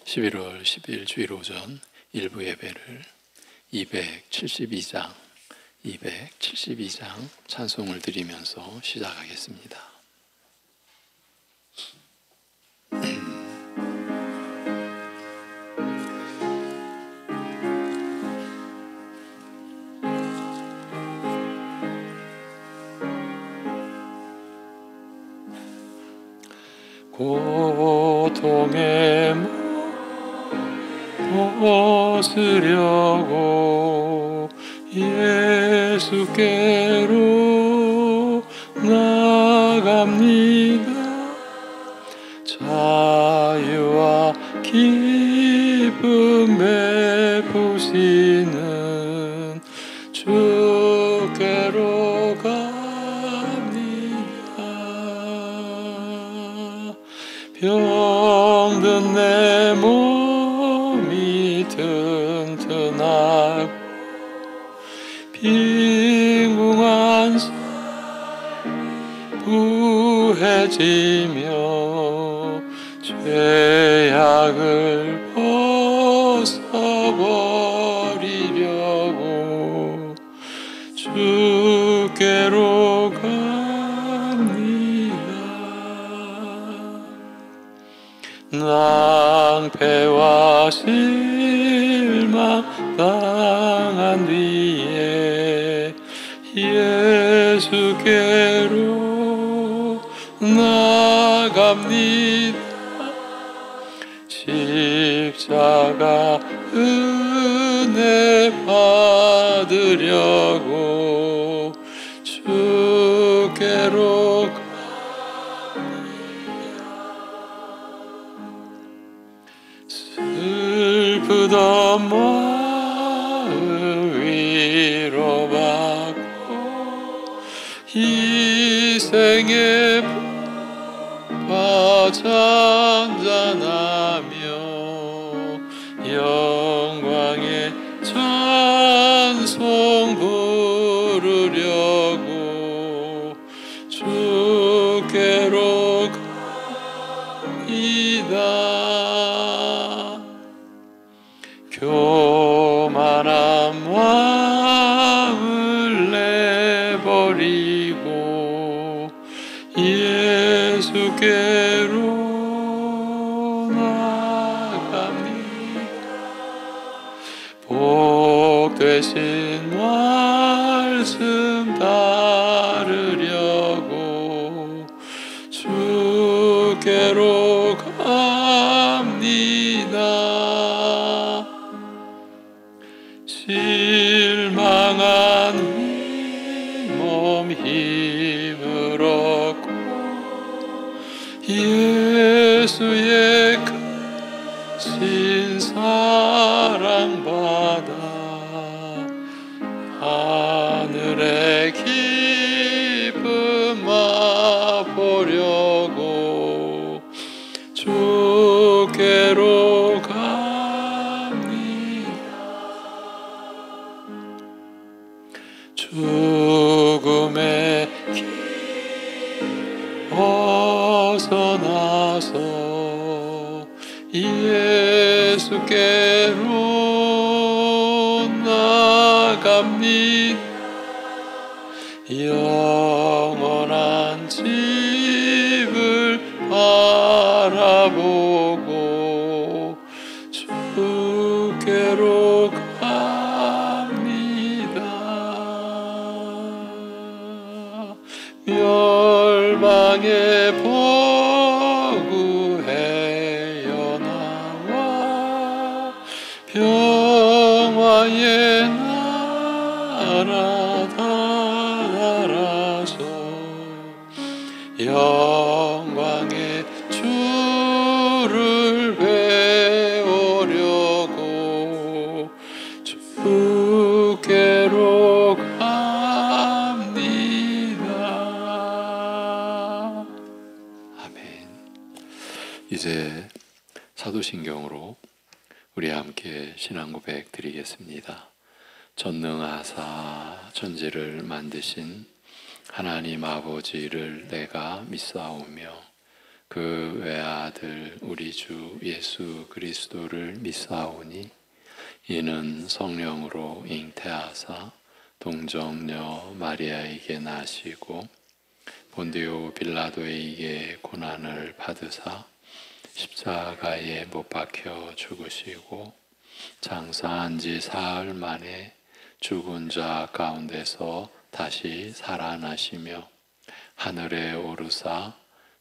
11월 10일 주일 오전 일부 예배를 272장 찬송을 드리면서 시작하겠습니다. 고통의 벗으려고 예수께로 나갑니다. 자유와 기쁨 베푸시는 주께로 갑니다. 병든 내 몸이 튼튼하고 빈궁한 살 부해지며 죄악을 벗어버리려고 주께로 갑니다. 낭패와 실망 당한 뒤에 예수께로 나갑니다. 십자가 은혜 받으려고 주께로 슬프던 마음 위로받고 희생의 바 잔잔하며 영광의 찬송 부르려고 주께로 갑니다. 교만한 마음을 내버리고 예수께로 나갑니다. 복되신 말씀 따르려고 주께로 갑니다. 실망한 몸 힘을 얻고 예수의 크신 사랑 받아 하늘의 기쁨 맛보려고 주께로 죽음의 길 벗어나서 예수께로 나갑니다. 영원한 집을 바라보고 주께로 멸망의 보구에여 나와 평화의 나라 달아서 영광의 주를 배우려고 주께로 이제 사도신경으로 우리 함께 신앙 고백 드리겠습니다. 전능하사 천지를 만드신 하나님 아버지를 내가 믿사오며 그 외아들 우리 주 예수 그리스도를 믿사오니 이는 성령으로 잉태하사 동정녀 마리아에게 나시고 본디오 빌라도에게 고난을 받으사 십자가에 못 박혀 죽으시고 장사한 지 사흘 만에 죽은 자 가운데서 다시 살아나시며 하늘에 오르사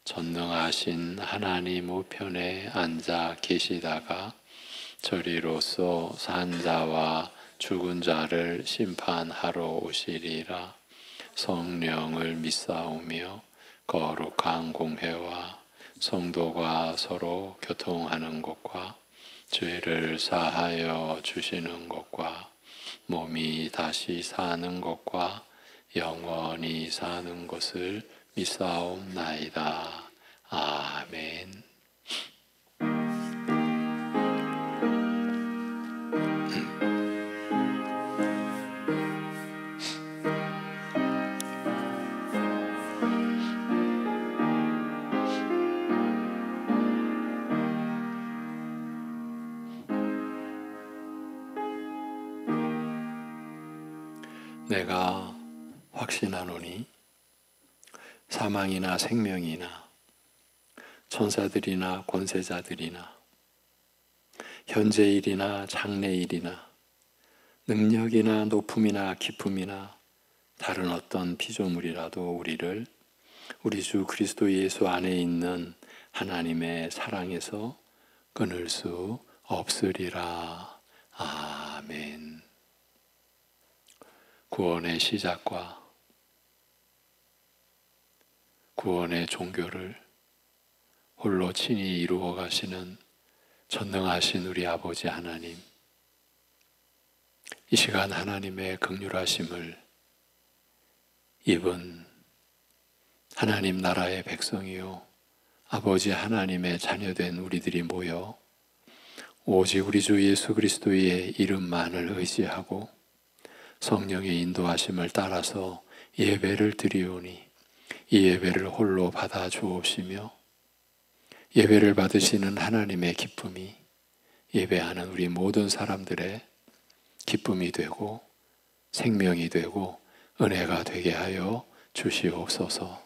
전능하신 하나님 우편에 앉아 계시다가 저리로서 산 자와 죽은 자를 심판하러 오시리라. 성령을 믿사오며 거룩한 공회와 성도가 서로 교통하는 것과 죄를 사하여 주시는 것과 몸이 다시 사는 것과 영원히 사는 것을 믿사옵나이다. 아멘. 내가 확신하노니 사망이나 생명이나 천사들이나 권세자들이나 현재일이나 장래일이나 능력이나 높음이나 기쁨이나 다른 어떤 피조물이라도 우리를 우리 주 그리스도 예수 안에 있는 하나님의 사랑에서 끊을 수 없으리라. 아멘. 구원의 시작과 구원의 종교를 홀로 친히 이루어 가시는 전능하신 우리 아버지 하나님, 이 시간 하나님의 긍휼하심을 입은 하나님 나라의 백성이요 아버지 하나님의 자녀된 우리들이 모여 오직 우리 주 예수 그리스도의 이름만을 의지하고 성령의 인도하심을 따라서 예배를 드리오니 이 예배를 홀로 받아 주옵시며 예배를 받으시는 하나님의 기쁨이 예배하는 우리 모든 사람들의 기쁨이 되고 생명이 되고 은혜가 되게 하여 주시옵소서.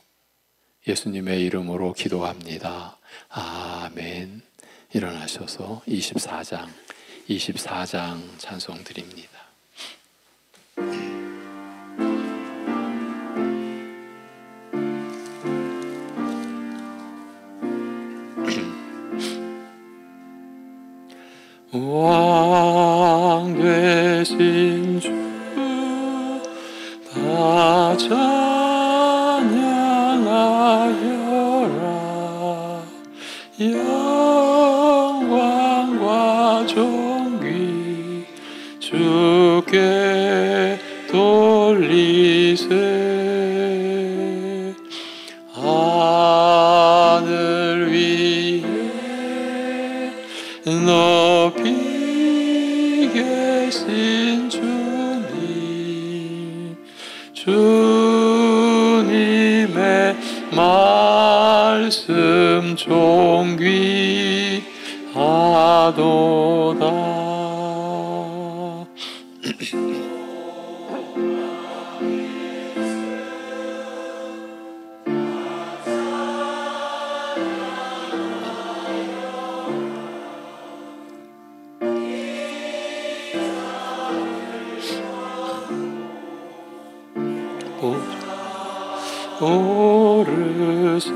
예수님의 이름으로 기도합니다. 아멘. 일어나셔서 24장 찬송 드립니다. 왕 되신 주 다 찬양하여라. 영광과 존귀 주께 돌리세. 하늘 위에 높이 계신 주님의 말씀 존귀하도다. 오르사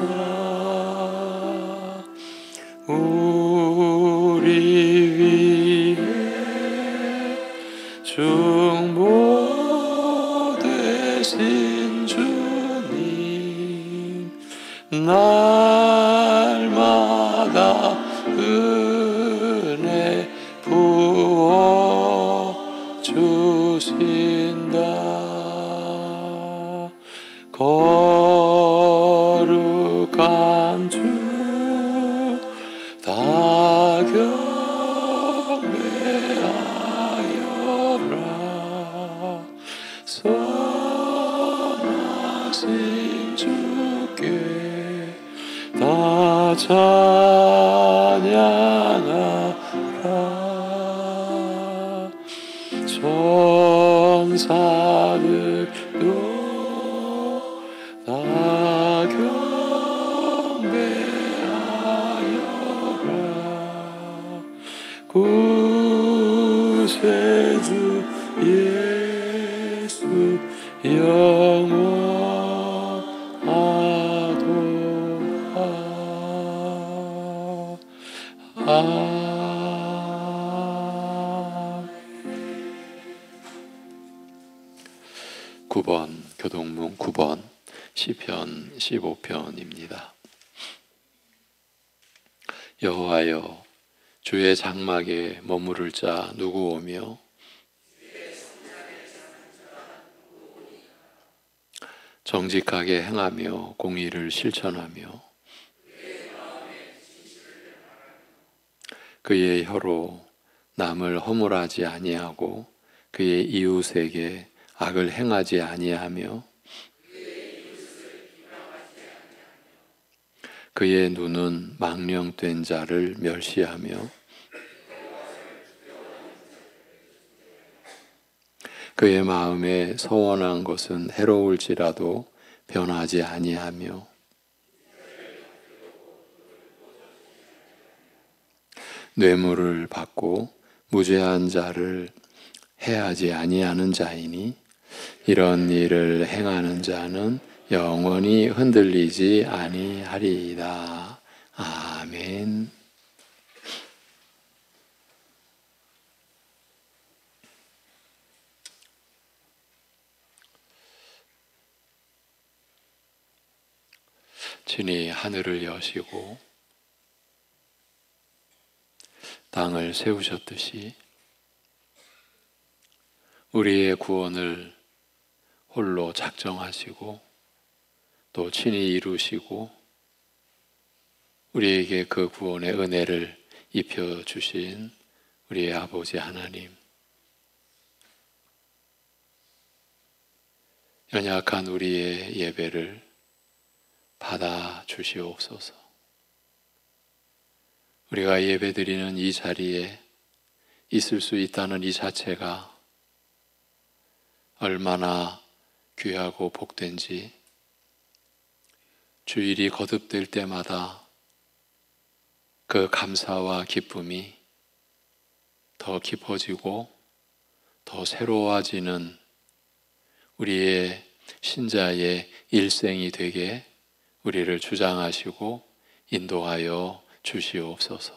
우리 위에 중보되신 주님 날마다 은혜 부어 주신다. 거룩한 주 다 경배하여라. 선하신 주께 다 찬양하라. 천사들도 다 경배하여라. 구세주 예수 영원하도다. 9번 교동문 9번 시편 15편입니다. 여호와여, 주의 장막에 머무를 자 누구 오며 정직하게 행하며 공의를 실천하며 그의 혀로 남을 허물하지 아니하고 그의 이웃에게 악을 행하지 아니하며 그의 눈은 망령된 자를 멸시하며 그의 마음에 서원한 것은 해로울지라도 변하지 아니하며 뇌물을 받고 무죄한 자를 해하지 아니하는 자이니 이런 일을 행하는 자는 영원히 흔들리지 아니하리이다. 아멘. 친히 하늘을 여시고 땅을 세우셨듯이 우리의 구원을 홀로 작정하시고 또 친히 이루시고 우리에게 그 구원의 은혜를 입혀주신 우리의 아버지 하나님, 연약한 우리의 예배를 받아 주시옵소서. 우리가 예배드리는 이 자리에 있을 수 있다는 이 자체가 얼마나 귀하고 복된지 주일이 거듭될 때마다 그 감사와 기쁨이 더 깊어지고 더 새로워지는 우리의 신자의 일생이 되게 우리를 주장하시고 인도하여 주시옵소서.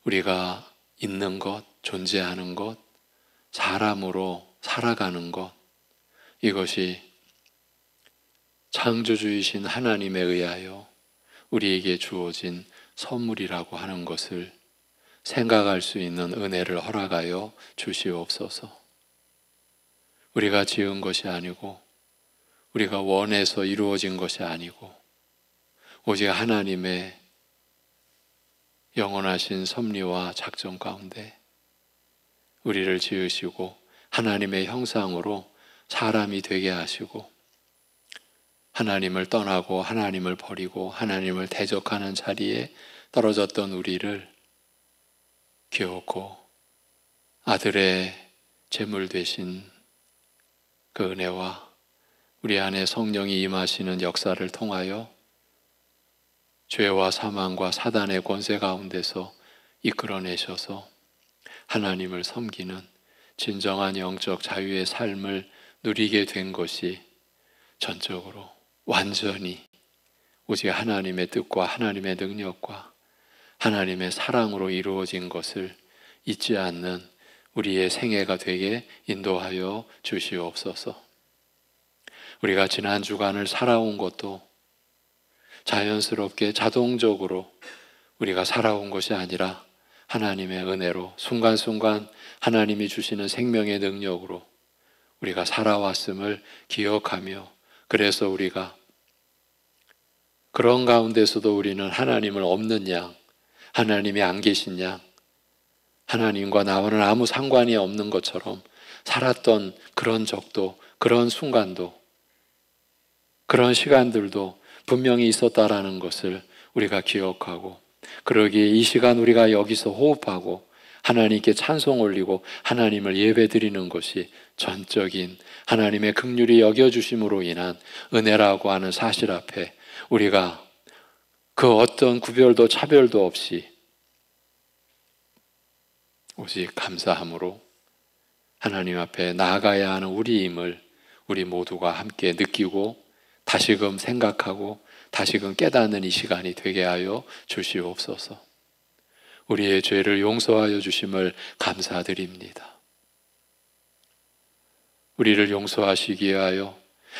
우리가 있는 것, 존재하는 것, 사람으로 살아가는 것, 이것이 창조주이신 하나님에 의하여 우리에게 주어진 선물이라고 하는 것을 생각할 수 있는 은혜를 허락하여 주시옵소서. 우리가 지은 것이 아니고 우리가 원해서 이루어진 것이 아니고 오직 하나님의 영원하신 섭리와 작전 가운데 우리를 지으시고 하나님의 형상으로 사람이 되게 하시고 하나님을 떠나고 하나님을 버리고 하나님을 대적하는 자리에 떨어졌던 우리를 기어코 아들의 제물 되신 그 은혜와 우리 안에 성령이 임하시는 역사를 통하여 죄와 사망과 사단의 권세 가운데서 이끌어내셔서 하나님을 섬기는 진정한 영적 자유의 삶을 누리게 된 것이 전적으로 완전히 오직 하나님의 뜻과 하나님의 능력과 하나님의 사랑으로 이루어진 것을 잊지 않는 우리의 생애가 되게 인도하여 주시옵소서. 우리가 지난 주간을 살아온 것도 자연스럽게 자동적으로 우리가 살아온 것이 아니라 하나님의 은혜로 순간순간 하나님이 주시는 생명의 능력으로 우리가 살아왔음을 기억하며, 그래서 우리가 그런 가운데서도 우리는 하나님을 없는 양, 하나님이 안 계신 양, 하나님과 나와는 아무 상관이 없는 것처럼 살았던 그런 적도, 그런 순간도, 그런 시간들도 분명히 있었다라는 것을 우리가 기억하고, 그러기에 이 시간 우리가 여기서 호흡하고 하나님께 찬송 올리고 하나님을 예배드리는 것이 전적인 하나님의 긍휼이 여겨주심으로 인한 은혜라고 하는 사실 앞에 우리가 그 어떤 구별도 차별도 없이 오직 감사함으로 하나님 앞에 나아가야 하는 우리임을 우리 모두가 함께 느끼고 다시금 생각하고 다시금 깨닫는 이 시간이 되게 하여 주시옵소서. 우리의 죄를 용서하여 주심을 감사드립니다. 우리를 용서하시기 위하여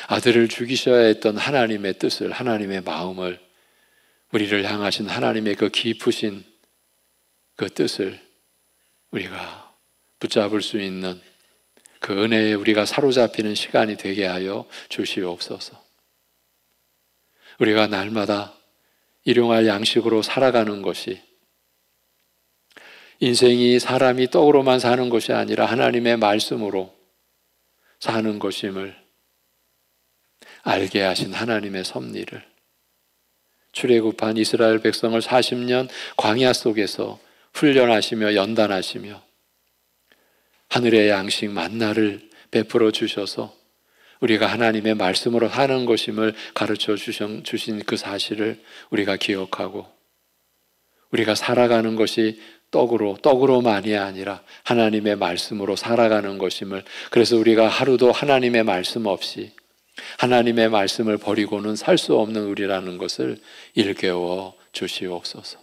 아들을 죽이셔야 했던 하나님의 뜻을, 하나님의 마음을, 우리를 향하신 하나님의 그 깊으신 그 뜻을 우리가 붙잡을 수 있는 그 은혜에 우리가 사로잡히는 시간이 되게 하여 주시옵소서. 우리가 날마다 일용할 양식으로 살아가는 것이, 인생이 사람이 떡으로만 사는 것이 아니라 하나님의 말씀으로 사는 것임을 알게 하신 하나님의 섭리를, 출애굽한 이스라엘 백성을 40년 광야 속에서 훈련하시며 연단하시며 하늘의 양식 만나를 베풀어 주셔서 우리가 하나님의 말씀으로 사는 것임을 가르쳐 주신 그 사실을 우리가 기억하고, 우리가 살아가는 것이 떡으로만이 아니라 하나님의 말씀으로 살아가는 것임을, 그래서 우리가 하루도 하나님의 말씀 없이 하나님의 말씀을 버리고는 살 수 없는 우리라는 것을 일깨워 주시옵소서.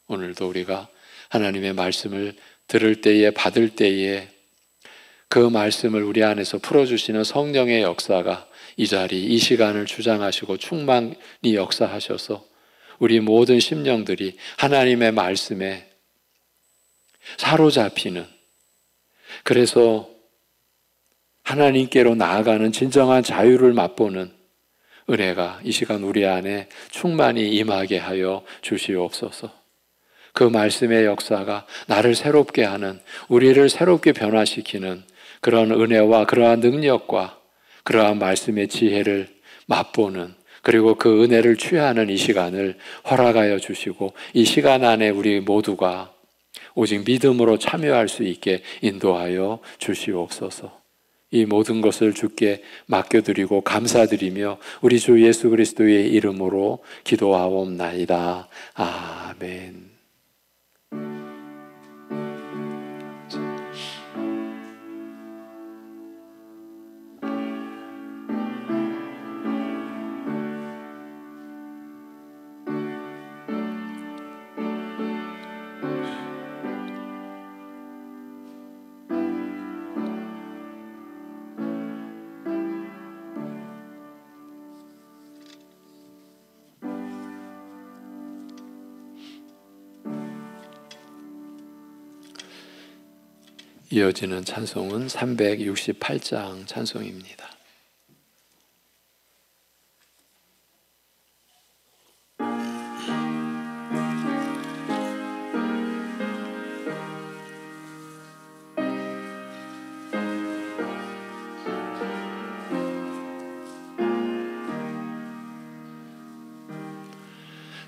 오늘도 우리가 하나님의 말씀을 들을 때에, 받을 때에 그 말씀을 우리 안에서 풀어주시는 성령의 역사가 이 자리, 이 시간을 주장하시고 충만히 역사하셔서 우리 모든 심령들이 하나님의 말씀에 사로잡히는, 그래서 하나님께로 나아가는 진정한 자유를 맛보는 은혜가 이 시간 우리 안에 충만히 임하게 하여 주시옵소서. 그 말씀의 역사가 나를 새롭게 하는, 우리를 새롭게 변화시키는 그런 은혜와 그러한 능력과 그러한 말씀의 지혜를 맛보는, 그리고 그 은혜를 취하는 이 시간을 허락하여 주시고, 이 시간 안에 우리 모두가 오직 믿음으로 참여할 수 있게 인도하여 주시옵소서. 이 모든 것을 주께 맡겨드리고 감사드리며 우리 주 예수 그리스도의 이름으로 기도하옵나이다. 아멘. 이어지는 찬송은 368장 찬송입니다.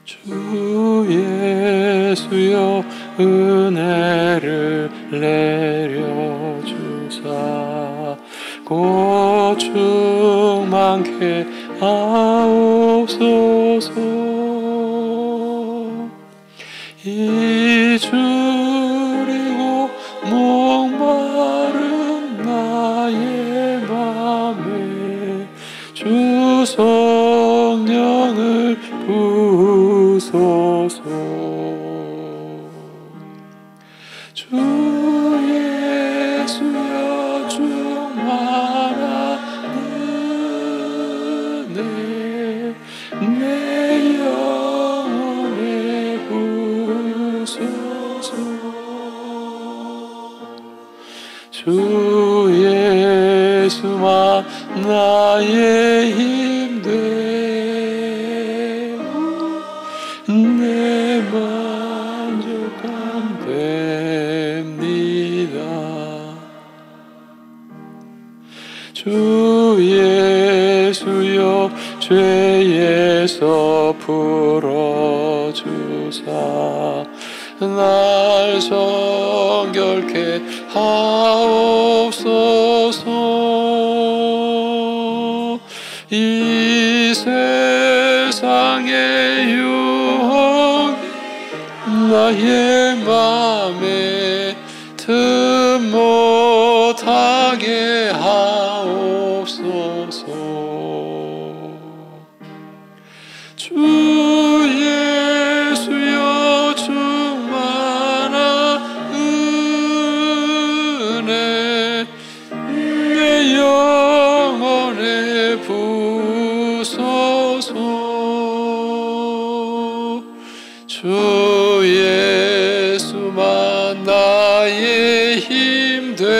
주 예수여 은혜를 내려주사 곧 충만케 하옵소서. 이주리고 목마른 나의 맘에 주 성령을 부소서. 주 예수여 충만한 은혜 내 영혼에 부소서. 주 예수만 나의 힘 되고 내 만족함 됩니다. 주 예수여 죄에서 풀어주사 날 정결케 하옵소서. 이 세상의 유혹 나의 맘에 틈 못하게 하옵소서. 주 예수여 충만한 은혜 내 영혼에 부소서. 주 예수만 나의 힘 되고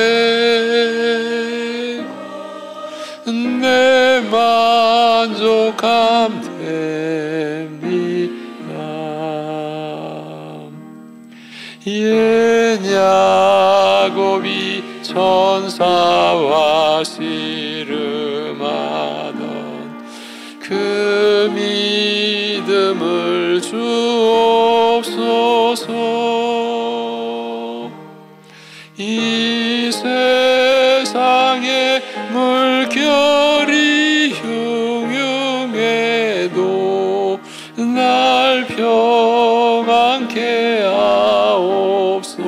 내 만족함 됩니다. 옛 야곱이 천사와 씨름하던 그 믿음을 주옵소서. 이 세상의 물결이 흉흉해도 날 평안케 하옵소서.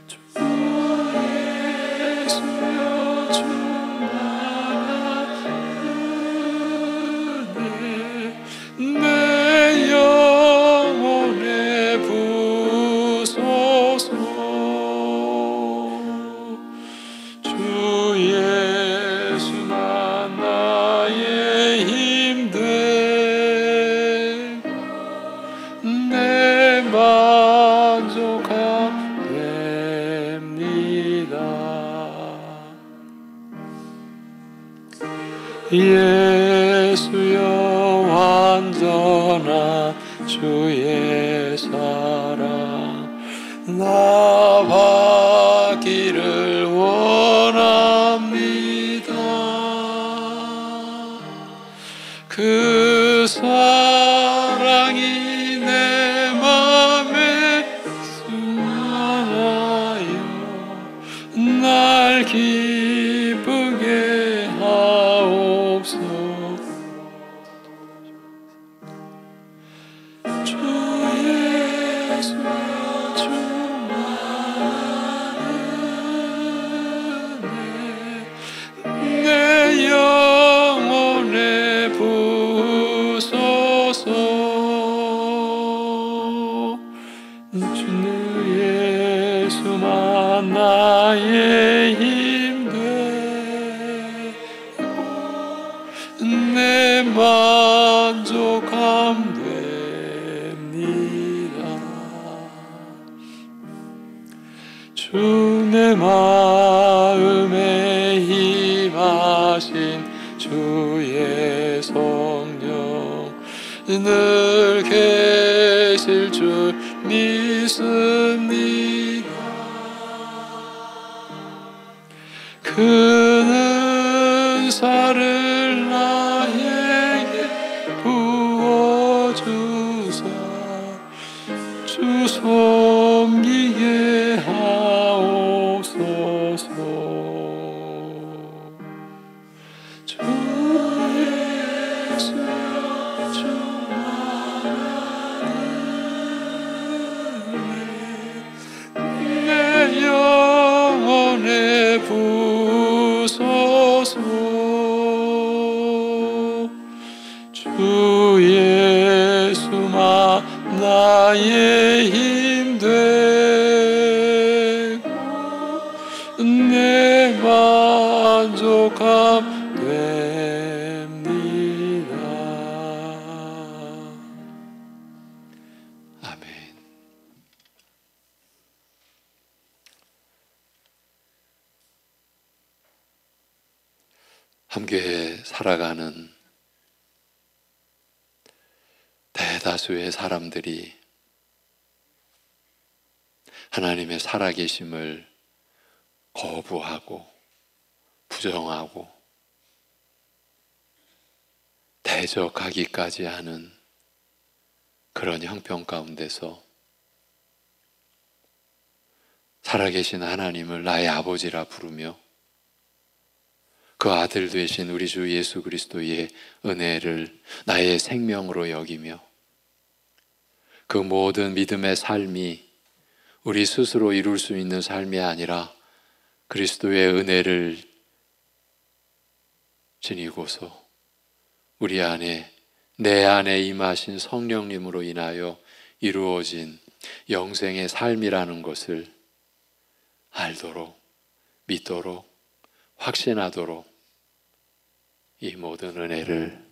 주 예수여 충만한 은혜 내 영혼에 부소서. 주 예수만 나의 힘 되고 내 만족함 됩니다. 예수여 완전한 주의 사랑 나 받기를 원합니다. 그 사랑이 내 맘에 충만하여 날 기쁘게 하옵소서. 주 예수여 충만한 은혜 내 영혼에 부소서. 주 예수만 나의 힘 되고 내 만족함 됩니다. 주 내 마음에 임하신 주의 성령 늘 계실 줄 믿습니다. 그 은사를 나에게 부어주사 주 섬기게 하옵소서. 주 예수여 충만한 은혜 내 영혼에 부소서. 주 예수만 나의 힘 되고 내 만족함 됩니다. 아멘. 함께 살아가는 대다수의 사람들이 하나님의 살아계심을 거부하고 부정하고 대적하기까지 하는 그런 형편 가운데서 살아계신 하나님을 나의 아버지라 부르며 그 아들 되신 우리 주 예수 그리스도의 은혜를 나의 생명으로 여기며 그 모든 믿음의 삶이 우리 스스로 이룰 수 있는 삶이 아니라 그리스도의 은혜를 지니고서 우리 안에 내 안에 임하신 성령님으로 인하여 이루어진 영생의 삶이라는 것을 알도록 믿도록 확신하도록 이 모든 은혜를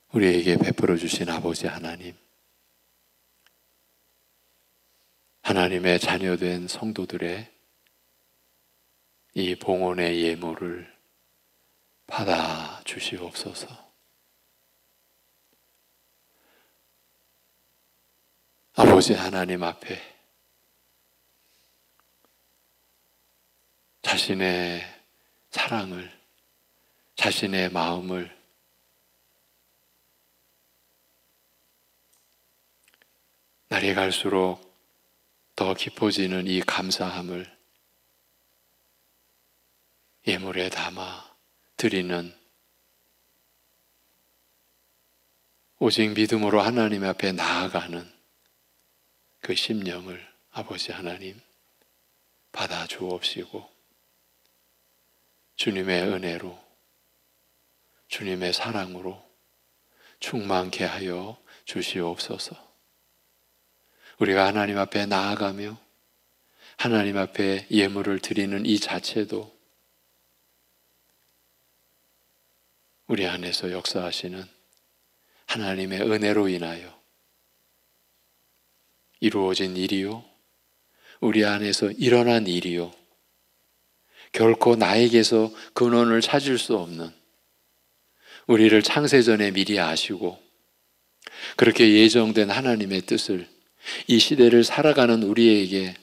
우리에게 베풀어 주신 아버지 하나님, 하나님의 자녀된 성도들의 이 봉헌의 예물을 받아 주시옵소서. 아버지 하나님 앞에 자신의 사랑을, 자신의 마음을 날이 갈수록 더 깊어지는 이 감사함을 예물에 담아 드리는 오직 믿음으로 하나님 앞에 나아가는 그 심령을 아버지 하나님 받아 주옵시고 주님의 은혜로 주님의 사랑으로 충만케 하여 주시옵소서. 우리가 하나님 앞에 나아가며 하나님 앞에 예물을 드리는 이 자체도 우리 안에서 역사하시는 하나님의 은혜로 인하여 이루어진 일이요, 우리 안에서 일어난 일이요, 결코 나에게서 근원을 찾을 수 없는 우리를 창세전에 미리 아시고 그렇게 예정된 하나님의 뜻을 이 시대를 살아가는 우리에게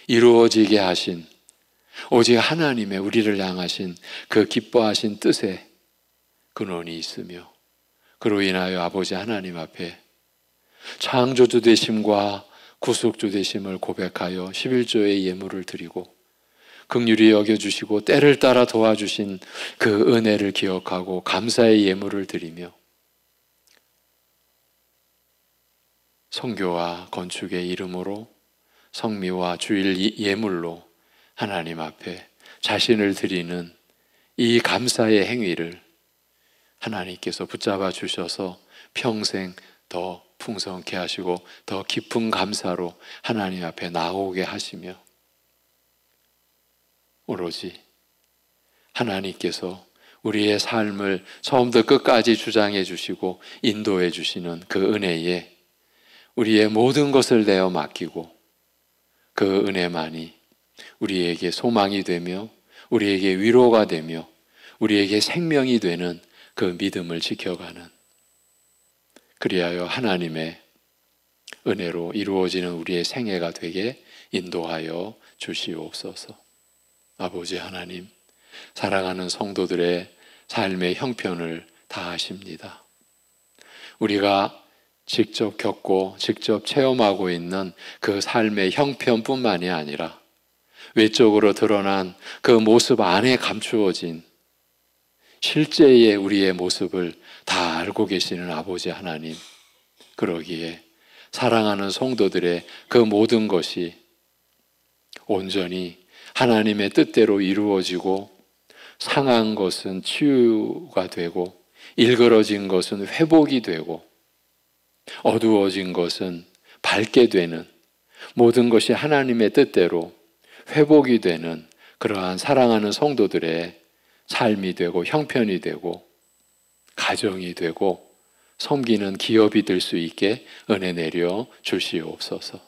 이루어지게 하신 오직 하나님의 우리를 향하신 그 기뻐하신 뜻에 근원이 있으며 그로 인하여 아버지 하나님 앞에 창조주 되심과 구속주 되심을 고백하여 11조의 예물을 드리고 긍휼히 여겨주시고 때를 따라 도와주신 그 은혜를 기억하고 감사의 예물을 드리며 성교와 건축의 이름으로 성미와 주일 예물로 하나님 앞에 자신을 드리는 이 감사의 행위를 하나님께서 붙잡아 주셔서 평생 더 풍성케 하시고 더 깊은 감사로 하나님 앞에 나오게 하시며 오로지 하나님께서 우리의 삶을 처음부터 끝까지 주장해 주시고 인도해 주시는 그 은혜에 우리의 모든 것을 내어 맡기고 그 은혜만이 우리에게 소망이 되며 우리에게 위로가 되며 우리에게 생명이 되는 그 믿음을 지켜가는, 그리하여 하나님의 은혜로 이루어지는 우리의 생애가 되게 인도하여 주시옵소서. 아버지 하나님, 사랑하는 성도들의 삶의 형편을 다 아십니다. 우리가 직접 겪고 직접 체험하고 있는 그 삶의 형편뿐만이 아니라 외적으로 드러난 그 모습 안에 감추어진 실제의 우리의 모습을 다 알고 계시는 아버지 하나님, 그러기에 사랑하는 성도들의 그 모든 것이 온전히 하나님의 뜻대로 이루어지고 상한 것은 치유가 되고 일그러진 것은 회복이 되고 어두워진 것은 밝게 되는, 모든 것이 하나님의 뜻대로 회복이 되는 그러한 사랑하는 성도들의 삶이 되고 형편이 되고 가정이 되고 섬기는 기업이 될 수 있게 은혜 내려 주시옵소서.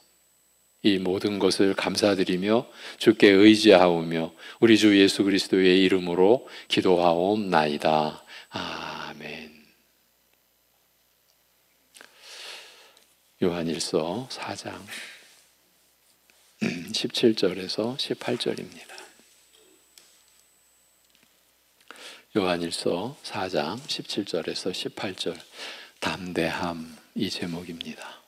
이 모든 것을 감사드리며 주께 의지하오며 우리 주 예수 그리스도의 이름으로 기도하옵나이다. 아멘. 요한일서 4장 17절에서 18절입니다. 요한일서 4장 17절에서 18절, 담대함, 이 제목입니다.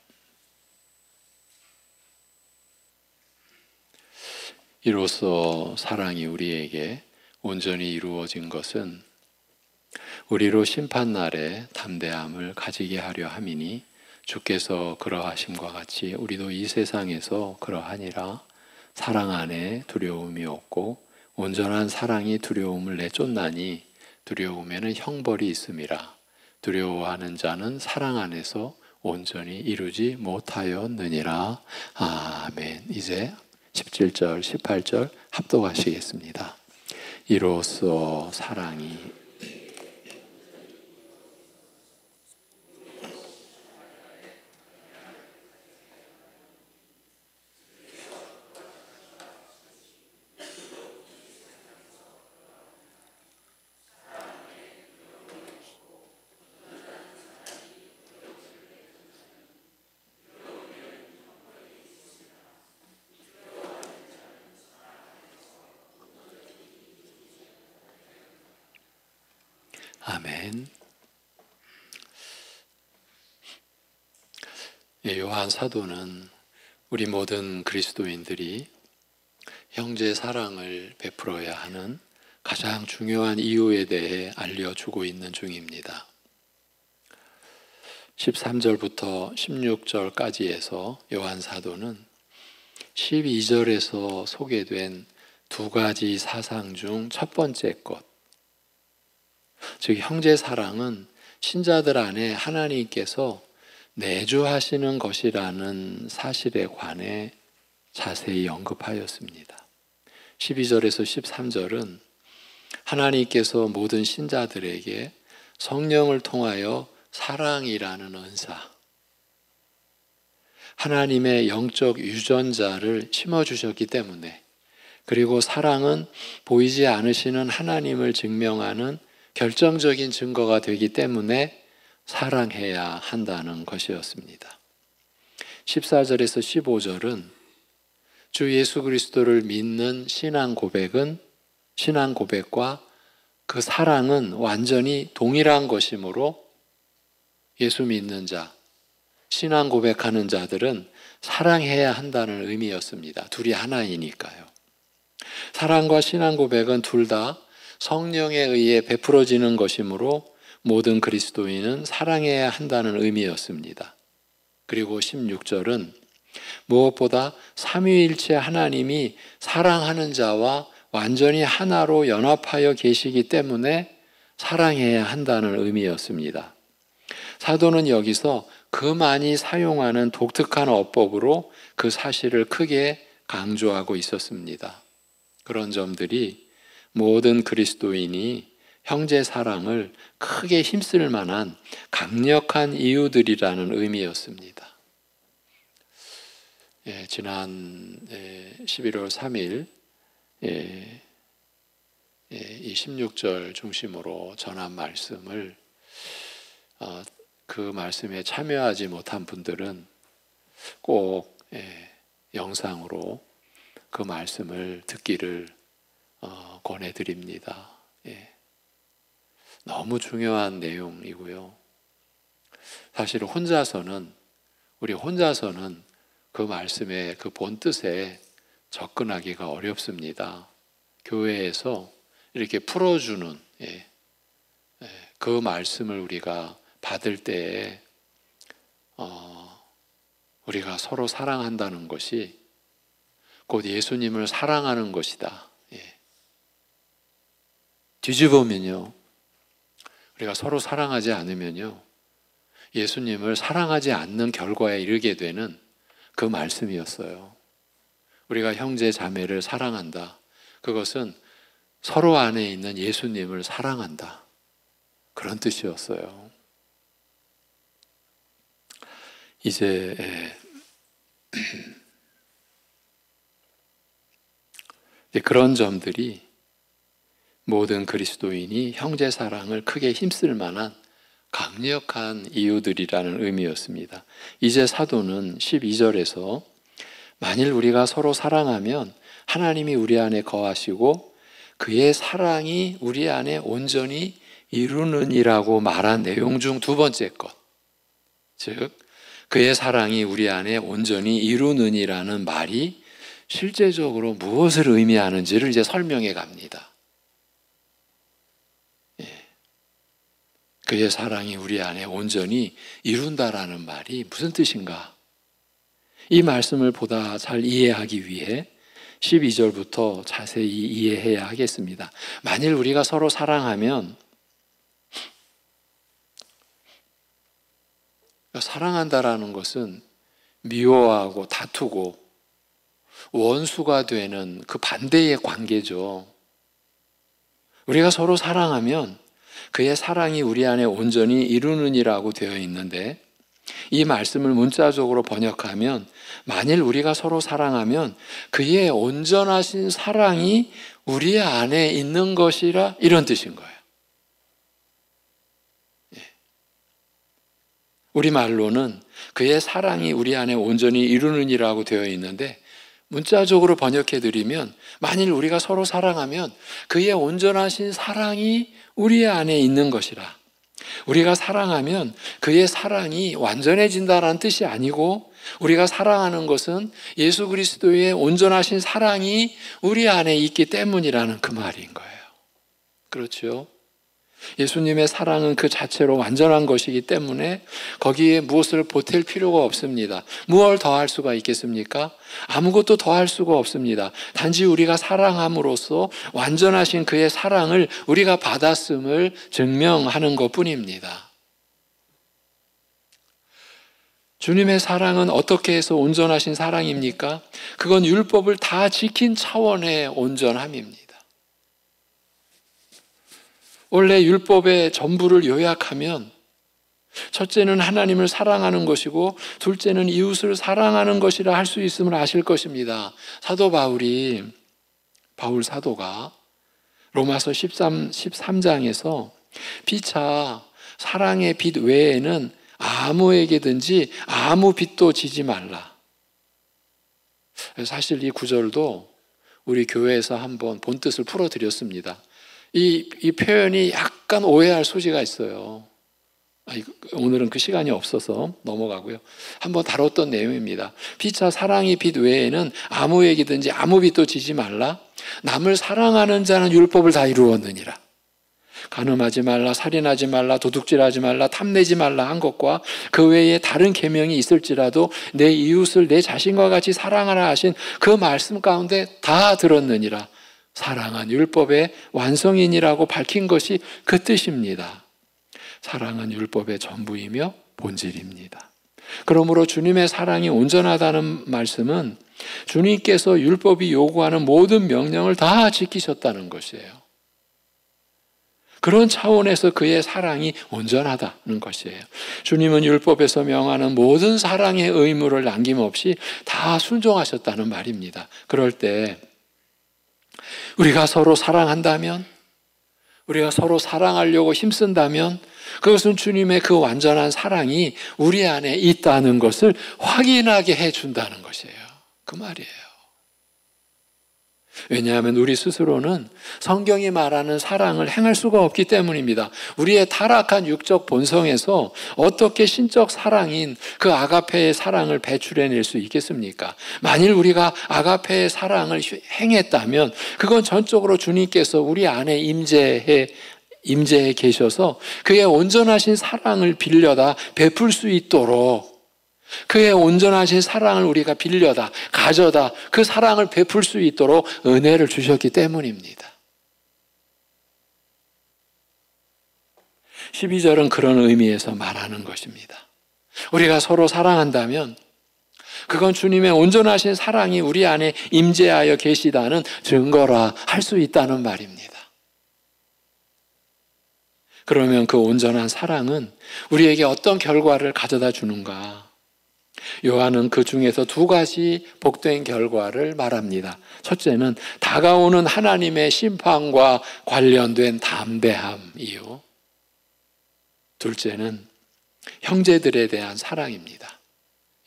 이로써 사랑이 우리에게 온전히 이루어진 것은 우리로 심판날에 담대함을 가지게 하려 함이니, 주께서 그러하심과 같이 우리도 이 세상에서 그러하니라. 사랑 안에 두려움이 없고 온전한 사랑이 두려움을 내쫓나니, 두려움에는 형벌이 있음이라. 두려워하는 자는 사랑 안에서 온전히 이루지 못하였느니라. 아멘. 이제 17절, 18절 합독하시겠습니다. 이로써 사랑이 아멘. 요한 사도는 우리 모든 그리스도인들이 형제 사랑을 베풀어야 하는 가장 중요한 이유에 대해 알려주고 있는 중입니다. 13절부터 16절까지에서 요한 사도는 12절에서 소개된 두 가지 사상 중 첫 번째 것, 즉 형제 사랑은 신자들 안에 하나님께서 내주하시는 것이라는 사실에 관해 자세히 언급하였습니다. 12절에서 13절은 하나님께서 모든 신자들에게 성령을 통하여 사랑이라는 은사, 하나님의 영적 유전자를 심어주셨기 때문에, 그리고 사랑은 보이지 않으시는 하나님을 증명하는 결정적인 증거가 되기 때문에 사랑해야 한다는 것이었습니다. 14절에서 15절은 주 예수 그리스도를 믿는 신앙 고백과 그 사랑은 완전히 동일한 것이므로 예수 믿는 자, 신앙 고백하는 자들은 사랑해야 한다는 의미였습니다. 둘이 하나이니까요. 사랑과 신앙 고백은 둘 다 성령에 의해 베풀어지는 것이므로 모든 그리스도인은 사랑해야 한다는 의미였습니다. 그리고 16절은 무엇보다 삼위일체 하나님이 사랑하는 자와 완전히 하나로 연합하여 계시기 때문에 사랑해야 한다는 의미였습니다. 사도는 여기서 그 많이 사용하는 독특한 어법으로 그 사실을 크게 강조하고 있었습니다. 그런 점들이 모든 그리스도인이 형제 사랑을 크게 힘쓸 만한 강력한 이유들이라는 의미였습니다. 지난 11월 3일 이 16절 중심으로 전한 말씀을 그 말씀에 참여하지 못한 분들은 꼭 영상으로 그 말씀을 듣기를 권해드립니다. 너무 중요한 내용이고요. 사실 우리 혼자서는 그 말씀의 그 본뜻에 접근하기가 어렵습니다. 교회에서 이렇게 풀어주는 그 말씀을 우리가 받을 때에 우리가 서로 사랑한다는 것이 곧 예수님을 사랑하는 것이다. 뒤집으면요, 우리가 서로 사랑하지 않으면요, 예수님을 사랑하지 않는 결과에 이르게 되는 그 말씀이었어요. 우리가 형제 자매를 사랑한다. 그것은 서로 안에 있는 예수님을 사랑한다. 그런 뜻이었어요. 이제 그런 점들이 모든 그리스도인이 형제 사랑을 크게 힘쓸 만한 강력한 이유들이라는 의미였습니다. 이제 사도는 12절에서 만일 우리가 서로 사랑하면 하나님이 우리 안에 거하시고 그의 사랑이 우리 안에 온전히 이루느니라고 말한 내용 중 두 번째 것, 즉 그의 사랑이 우리 안에 온전히 이루느니라는 말이 실제적으로 무엇을 의미하는지를 이제 설명해 갑니다. 그의 사랑이 우리 안에 온전히 이룬다라는 말이 무슨 뜻인가? 이 말씀을 보다 잘 이해하기 위해 12절부터 자세히 이해해야 하겠습니다. 만일 우리가 서로 사랑하면, 사랑한다라는 것은 미워하고 다투고 원수가 되는 그 반대의 관계죠. 우리가 서로 사랑하면 그의 사랑이 우리 안에 온전히 이루느니라고 되어 있는데, 이 말씀을 문자적으로 번역하면 만일 우리가 서로 사랑하면 그의 온전하신 사랑이 우리 안에 있는 것이라, 이런 뜻인 거예요. 우리말로는 그의 사랑이 우리 안에 온전히 이루느니라고 되어 있는데, 문자적으로 번역해드리면 만일 우리가 서로 사랑하면 그의 온전하신 사랑이 우리 안에 있는 것이라. 우리가 사랑하면 그의 사랑이 완전해진다는 뜻이 아니고, 우리가 사랑하는 것은 예수 그리스도의 온전하신 사랑이 우리 안에 있기 때문이라는 그 말인 거예요. 그렇죠? 예수님의 사랑은 그 자체로 완전한 것이기 때문에 거기에 무엇을 보탤 필요가 없습니다. 무엇을 더할 수가 있겠습니까? 아무것도 더할 수가 없습니다. 단지 우리가 사랑함으로써 완전하신 그의 사랑을 우리가 받았음을 증명하는 것뿐입니다. 주님의 사랑은 어떻게 해서 온전하신 사랑입니까? 그건 율법을 다 지킨 차원의 온전함입니다. 원래 율법의 전부를 요약하면 첫째는 하나님을 사랑하는 것이고 둘째는 이웃을 사랑하는 것이라 할 수 있음을 아실 것입니다. 사도 바울 사도가 로마서 13장에서 피차 사랑의 빚 외에는 아무에게든지 아무 빚도 지지 말라. 사실 이 구절도 우리 교회에서 한번 본뜻을 풀어드렸습니다. 이 표현이 약간 오해할 소지가 있어요. 오늘은 그 시간이 없어서 넘어가고요. 한번 다뤘던 내용입니다. 피차 사랑의 빚 외에는 아무에게든지 아무 빚도 지지 말라. 남을 사랑하는 자는 율법을 다 이루었느니라. 간음하지 말라, 살인하지 말라, 도둑질하지 말라, 탐내지 말라 한 것과 그 외에 다른 계명이 있을지라도 내 이웃을 내 자신과 같이 사랑하라 하신 그 말씀 가운데 다 들었느니라. 사랑은 율법의 완성인이라고 밝힌 것이 그 뜻입니다. 사랑은 율법의 전부이며 본질입니다. 그러므로 주님의 사랑이 온전하다는 말씀은 주님께서 율법이 요구하는 모든 명령을 다 지키셨다는 것이에요. 그런 차원에서 그의 사랑이 온전하다는 것이에요. 주님은 율법에서 명하는 모든 사랑의 의무를 남김없이 다 순종하셨다는 말입니다. 그럴 때 우리가 서로 사랑한다면, 우리가 서로 사랑하려고 힘쓴다면 그것은 주님의 그 완전한 사랑이 우리 안에 있다는 것을 확인하게 해준다는 것이에요. 그 말이에요. 왜냐하면 우리 스스로는 성경이 말하는 사랑을 행할 수가 없기 때문입니다. 우리의 타락한 육적 본성에서 어떻게 신적 사랑인 그 아가페의 사랑을 배출해낼 수 있겠습니까? 만일 우리가 아가페의 사랑을 행했다면 그건 전적으로 주님께서 우리 안에 임재해 계셔서 그의 온전하신 사랑을 빌려다 베풀 수 있도록, 그의 온전하신 사랑을 우리가 빌려다 가져다 그 사랑을 베풀 수 있도록 은혜를 주셨기 때문입니다. 12절은 그런 의미에서 말하는 것입니다. 우리가 서로 사랑한다면 그건 주님의 온전하신 사랑이 우리 안에 임재하여 계시다는 증거라 할 수 있다는 말입니다. 그러면 그 온전한 사랑은 우리에게 어떤 결과를 가져다 주는가? 요한은 그 중에서 두 가지 복된 결과를 말합니다. 첫째는 다가오는 하나님의 심판과 관련된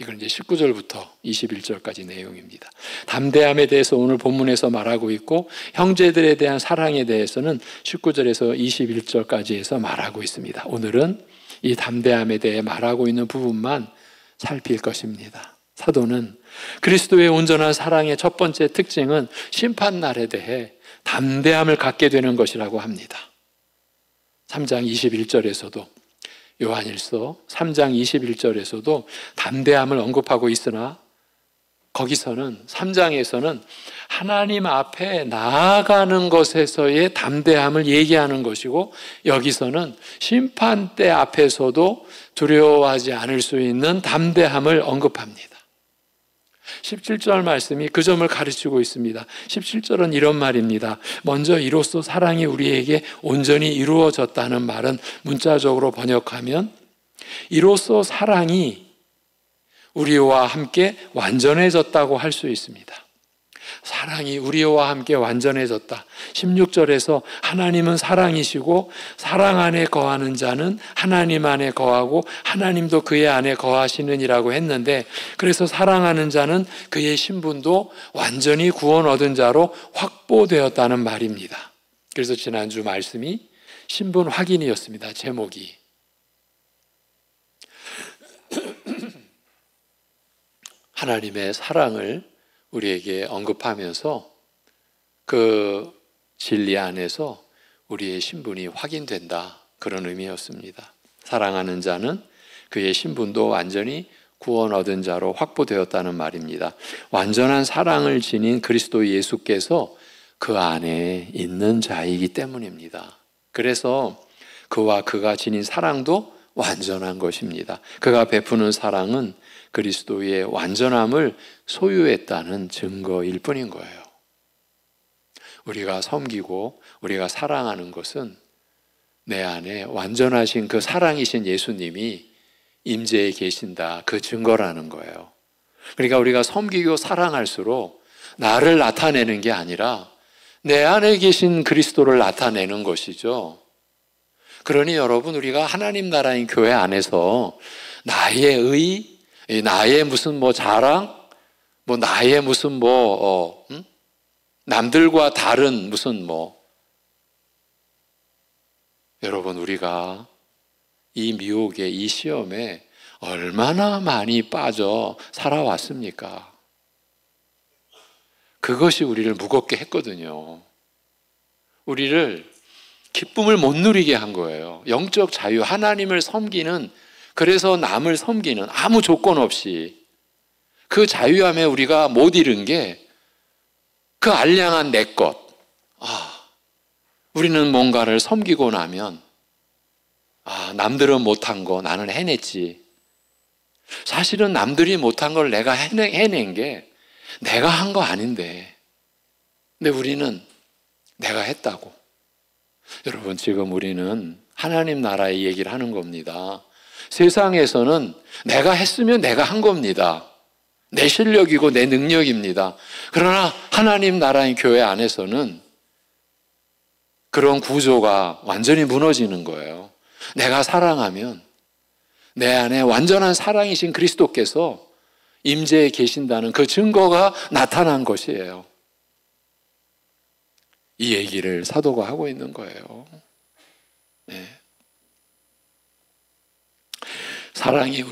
이건 이제 19절부터 21절까지 내용입니다. 담대함에 대해서 오늘 본문에서 말하고 있고, 형제들에 대한 사랑에 대해서는 19절에서 21절까지 해서 말하고 있습니다. 오늘은 이 담대함에 대해 말하고 있는 부분만 살필 것입니다. 사도는 그리스도의 온전한 사랑의 첫 번째 특징은 심판날에 대해 담대함을 갖게 되는 것이라고 합니다. 3장 21절에서도, 요한일서 3장 21절에서도 담대함을 언급하고 있으나, 거기서는 3장에서는 하나님 앞에 나아가는 것에서의 담대함을 얘기하는 것이고, 여기서는 심판대 앞에서도 두려워하지 않을 수 있는 담대함을 언급합니다. 17절 말씀이 그 점을 가르치고 있습니다. 17절은 이런 말입니다. 먼저 이로써 사랑이 우리에게 온전히 이루어졌다는 말은 문자적으로 번역하면 이로써 사랑이 우리와 함께 완전해졌다고 할 수 있습니다. 사랑이 우리와 함께 완전해졌다. 16절에서 하나님은 사랑이시고 사랑 안에 거하는 자는 하나님 안에 거하고 하나님도 그의 안에 거하시느니라고 했는데, 그래서 사랑하는 자는 그의 신분도 완전히 구원 얻은 자로 확보되었다는 말입니다. 그래서 지난주 말씀이 신분 확인이었습니다. 제목이. 하나님의 사랑을 우리에게 언급하면서 그 진리 안에서 우리의 신분이 확인된다, 그런 의미였습니다. 사랑하는 자는 그의 신분도 완전히 구원 얻은 자로 확보되었다는 말입니다. 완전한 사랑을 지닌 그리스도 예수께서 그 안에 있는 자이기 때문입니다. 그래서 그와 그가 지닌 사랑도 완전한 것입니다. 그가 베푸는 사랑은 그리스도의 완전함을 소유했다는 증거일 뿐인 거예요. 우리가 섬기고 우리가 사랑하는 것은 내 안에 완전하신 그 사랑이신 예수님이 임재해 계신다, 그 증거라는 거예요. 그러니까 우리가 섬기고 사랑할수록 나를 나타내는 게 아니라 내 안에 계신 그리스도를 나타내는 것이죠. 그러니 여러분, 우리가 하나님 나라인 교회 안에서 나의 의, 나의 무슨 자랑, 나의 무슨 남들과 다른 무슨 여러분, 우리가 이 미혹에, 이 시험에 얼마나 많이 빠져 살아왔습니까? 그것이 우리를 무겁게 했거든요. 우리를 기쁨을 못 누리게 한 거예요. 영적 자유, 하나님을 섬기는, 그래서 남을 섬기는, 아무 조건 없이 그 자유함에 우리가 못 이룬 게 그 알량한 내 것. 우리는 뭔가를 섬기고 나면 남들은 못한 거 나는 해냈지. 사실은 남들이 못한 걸 내가 해낸 게 내가 한 거 아닌데, 근데 우리는 내가 했다고. 여러분, 지금 우리는 하나님 나라의 얘기를 하는 겁니다. 세상에서는 내가 했으면 내가 한 겁니다. 내 실력이고 내 능력입니다. 그러나 하나님 나라의 교회 안에서는 그런 구조가 완전히 무너지는 거예요. 내가 사랑하면 내 안에 완전한 사랑이신 그리스도께서 임재해 계신다는 그 증거가 나타난 것이에요. 이 얘기를 사도가 하고 있는 거예요. 네. 사랑이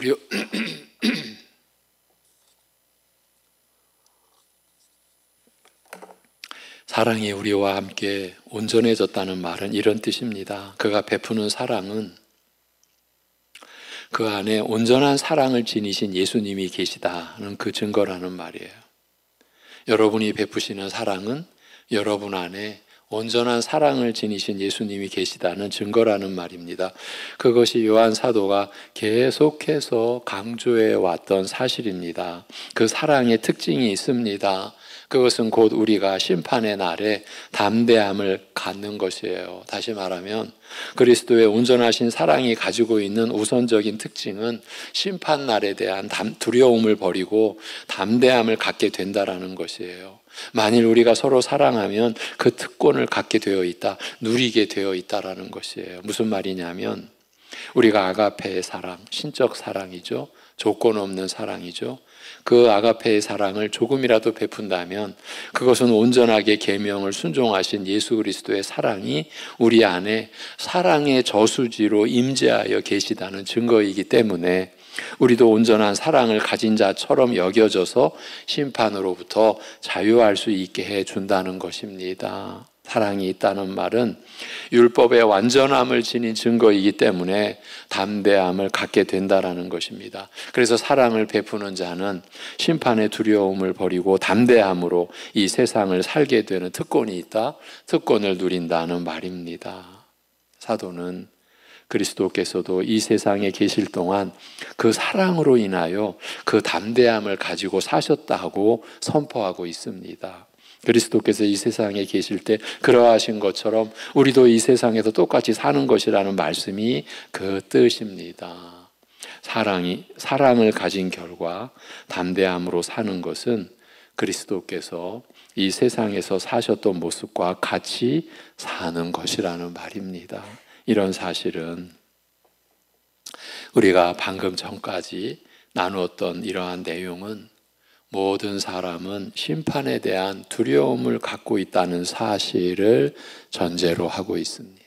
사랑이 우리와 함께 온전해졌다는 말은 이런 뜻입니다. 그가 베푸는 사랑은 그 안에 온전한 사랑을 지니신 예수님이 계시다는 그 증거라는 말이에요. 여러분이 베푸시는 사랑은 여러분 안에 온전한 사랑을 지니신 예수님이 계시다는 증거라는 말입니다. 그것이 요한 사도가 계속해서 강조해 왔던 사실입니다. 그 사랑의 특징이 있습니다. 그것은 곧 우리가 심판의 날에 담대함을 갖는 것이에요. 다시 말하면 그리스도의 온전하신 사랑이 가지고 있는 우선적인 특징은 심판 날에 대한 두려움을 버리고 담대함을 갖게 된다라는 것이에요. 만일 우리가 서로 사랑하면 그 특권을 갖게 되어 있다, 누리게 되어 있다라는 것이에요. 무슨 말이냐면 우리가 아가페의 사랑, 신적 사랑이죠. 조건 없는 사랑이죠. 그 아가페의 사랑을 조금이라도 베푼다면 그것은 온전하게 계명을 순종하신 예수 그리스도의 사랑이 우리 안에 사랑의 저수지로 임재하여 계시다는 증거이기 때문에 우리도 온전한 사랑을 가진 자처럼 여겨져서 심판으로부터 자유할 수 있게 해준다는 것입니다. 사랑이 있다는 말은 율법의 완전함을 지닌 증거이기 때문에 담대함을 갖게 된다는 것입니다. 그래서 사랑을 베푸는 자는 심판의 두려움을 버리고 담대함으로 이 세상을 살게 되는 특권이 있다, 특권을 누린다는 말입니다. 사도는 그리스도께서도 이 세상에 계실 동안 그 사랑으로 인하여 그 담대함을 가지고 사셨다고 선포하고 있습니다. 그리스도께서 이 세상에 계실 때 그러하신 것처럼 우리도 이 세상에서 똑같이 사는 것이라는 말씀이 그 뜻입니다. 사랑을 가진 결과 담대함으로 사는 것은 그리스도께서 이 세상에서 사셨던 모습과 같이 사는 것이라는 말입니다. 이런 사실은 우리가 방금 전까지 나누었던 이러한 내용은 모든 사람은 심판에 대한 두려움을 갖고 있다는 사실을 전제로 하고 있습니다.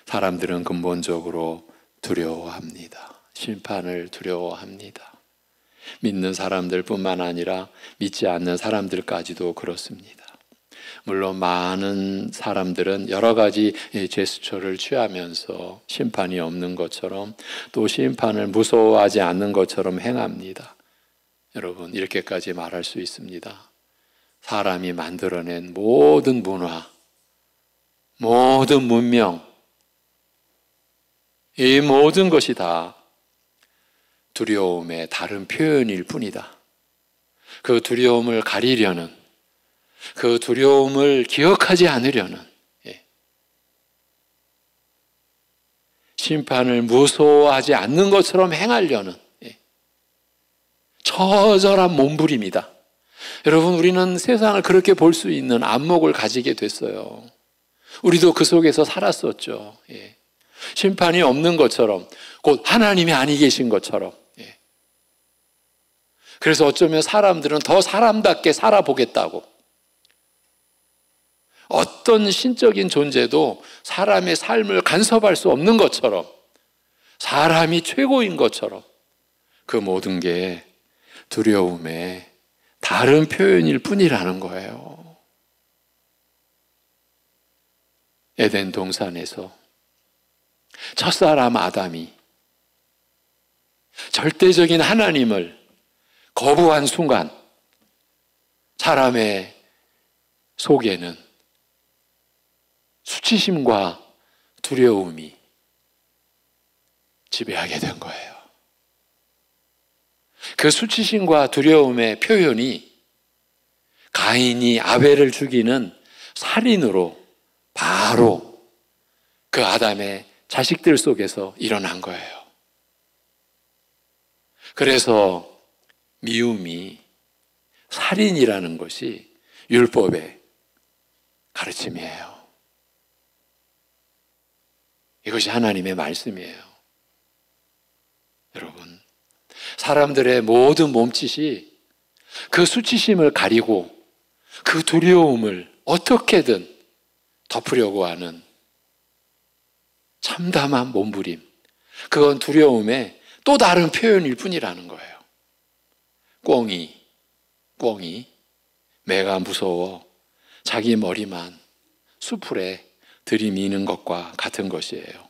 사람들은 근본적으로 두려워합니다. 심판을 두려워합니다. 믿는 사람들뿐만 아니라 믿지 않는 사람들까지도 그렇습니다. 물론 많은 사람들은 여러 가지 제스처를 취하면서 심판이 없는 것처럼 또 심판을 무서워하지 않는 것처럼 행합니다. 여러분, 이렇게까지 말할 수 있습니다. 사람이 만들어낸 모든 문화, 모든 문명, 이 모든 것이 다 두려움의 다른 표현일 뿐이다. 그 두려움을 가리려는, 그 두려움을 기억하지 않으려는, 심판을 무서워하지 않는 것처럼 행하려는 처절한 몸부림이다. 여러분, 우리는 세상을 그렇게 볼 수 있는 안목을 가지게 됐어요. 우리도 그 속에서 살았었죠. 심판이 없는 것처럼, 곧 하나님이 아니 계신 것처럼. 그래서 어쩌면 사람들은 더 사람답게 살아보겠다고, 어떤 신적인 존재도 사람의 삶을 간섭할 수 없는 것처럼, 사람이 최고인 것처럼, 그 모든 게 두려움의 다른 표현일 뿐이라는 거예요. 에덴 동산에서 첫사람 아담이 절대적인 하나님을 거부한 순간 사람의 속에는 수치심과 두려움이 지배하게 된 거예요. 그 수치심과 두려움의 표현이 가인이 아벨을 죽이는 살인으로 바로 그 아담의 자식들 속에서 일어난 거예요. 그래서 미움이, 살인이라는 것이 율법의 가르침이에요. 이것이 하나님의 말씀이에요. 여러분, 사람들의 모든 몸짓이 그 수치심을 가리고 그 두려움을 어떻게든 덮으려고 하는 참담한 몸부림, 그건 두려움의 또 다른 표현일 뿐이라는 거예요. 꿩이 매가 무서워 자기 머리만 수풀에 들이미는 것과 같은 것이에요.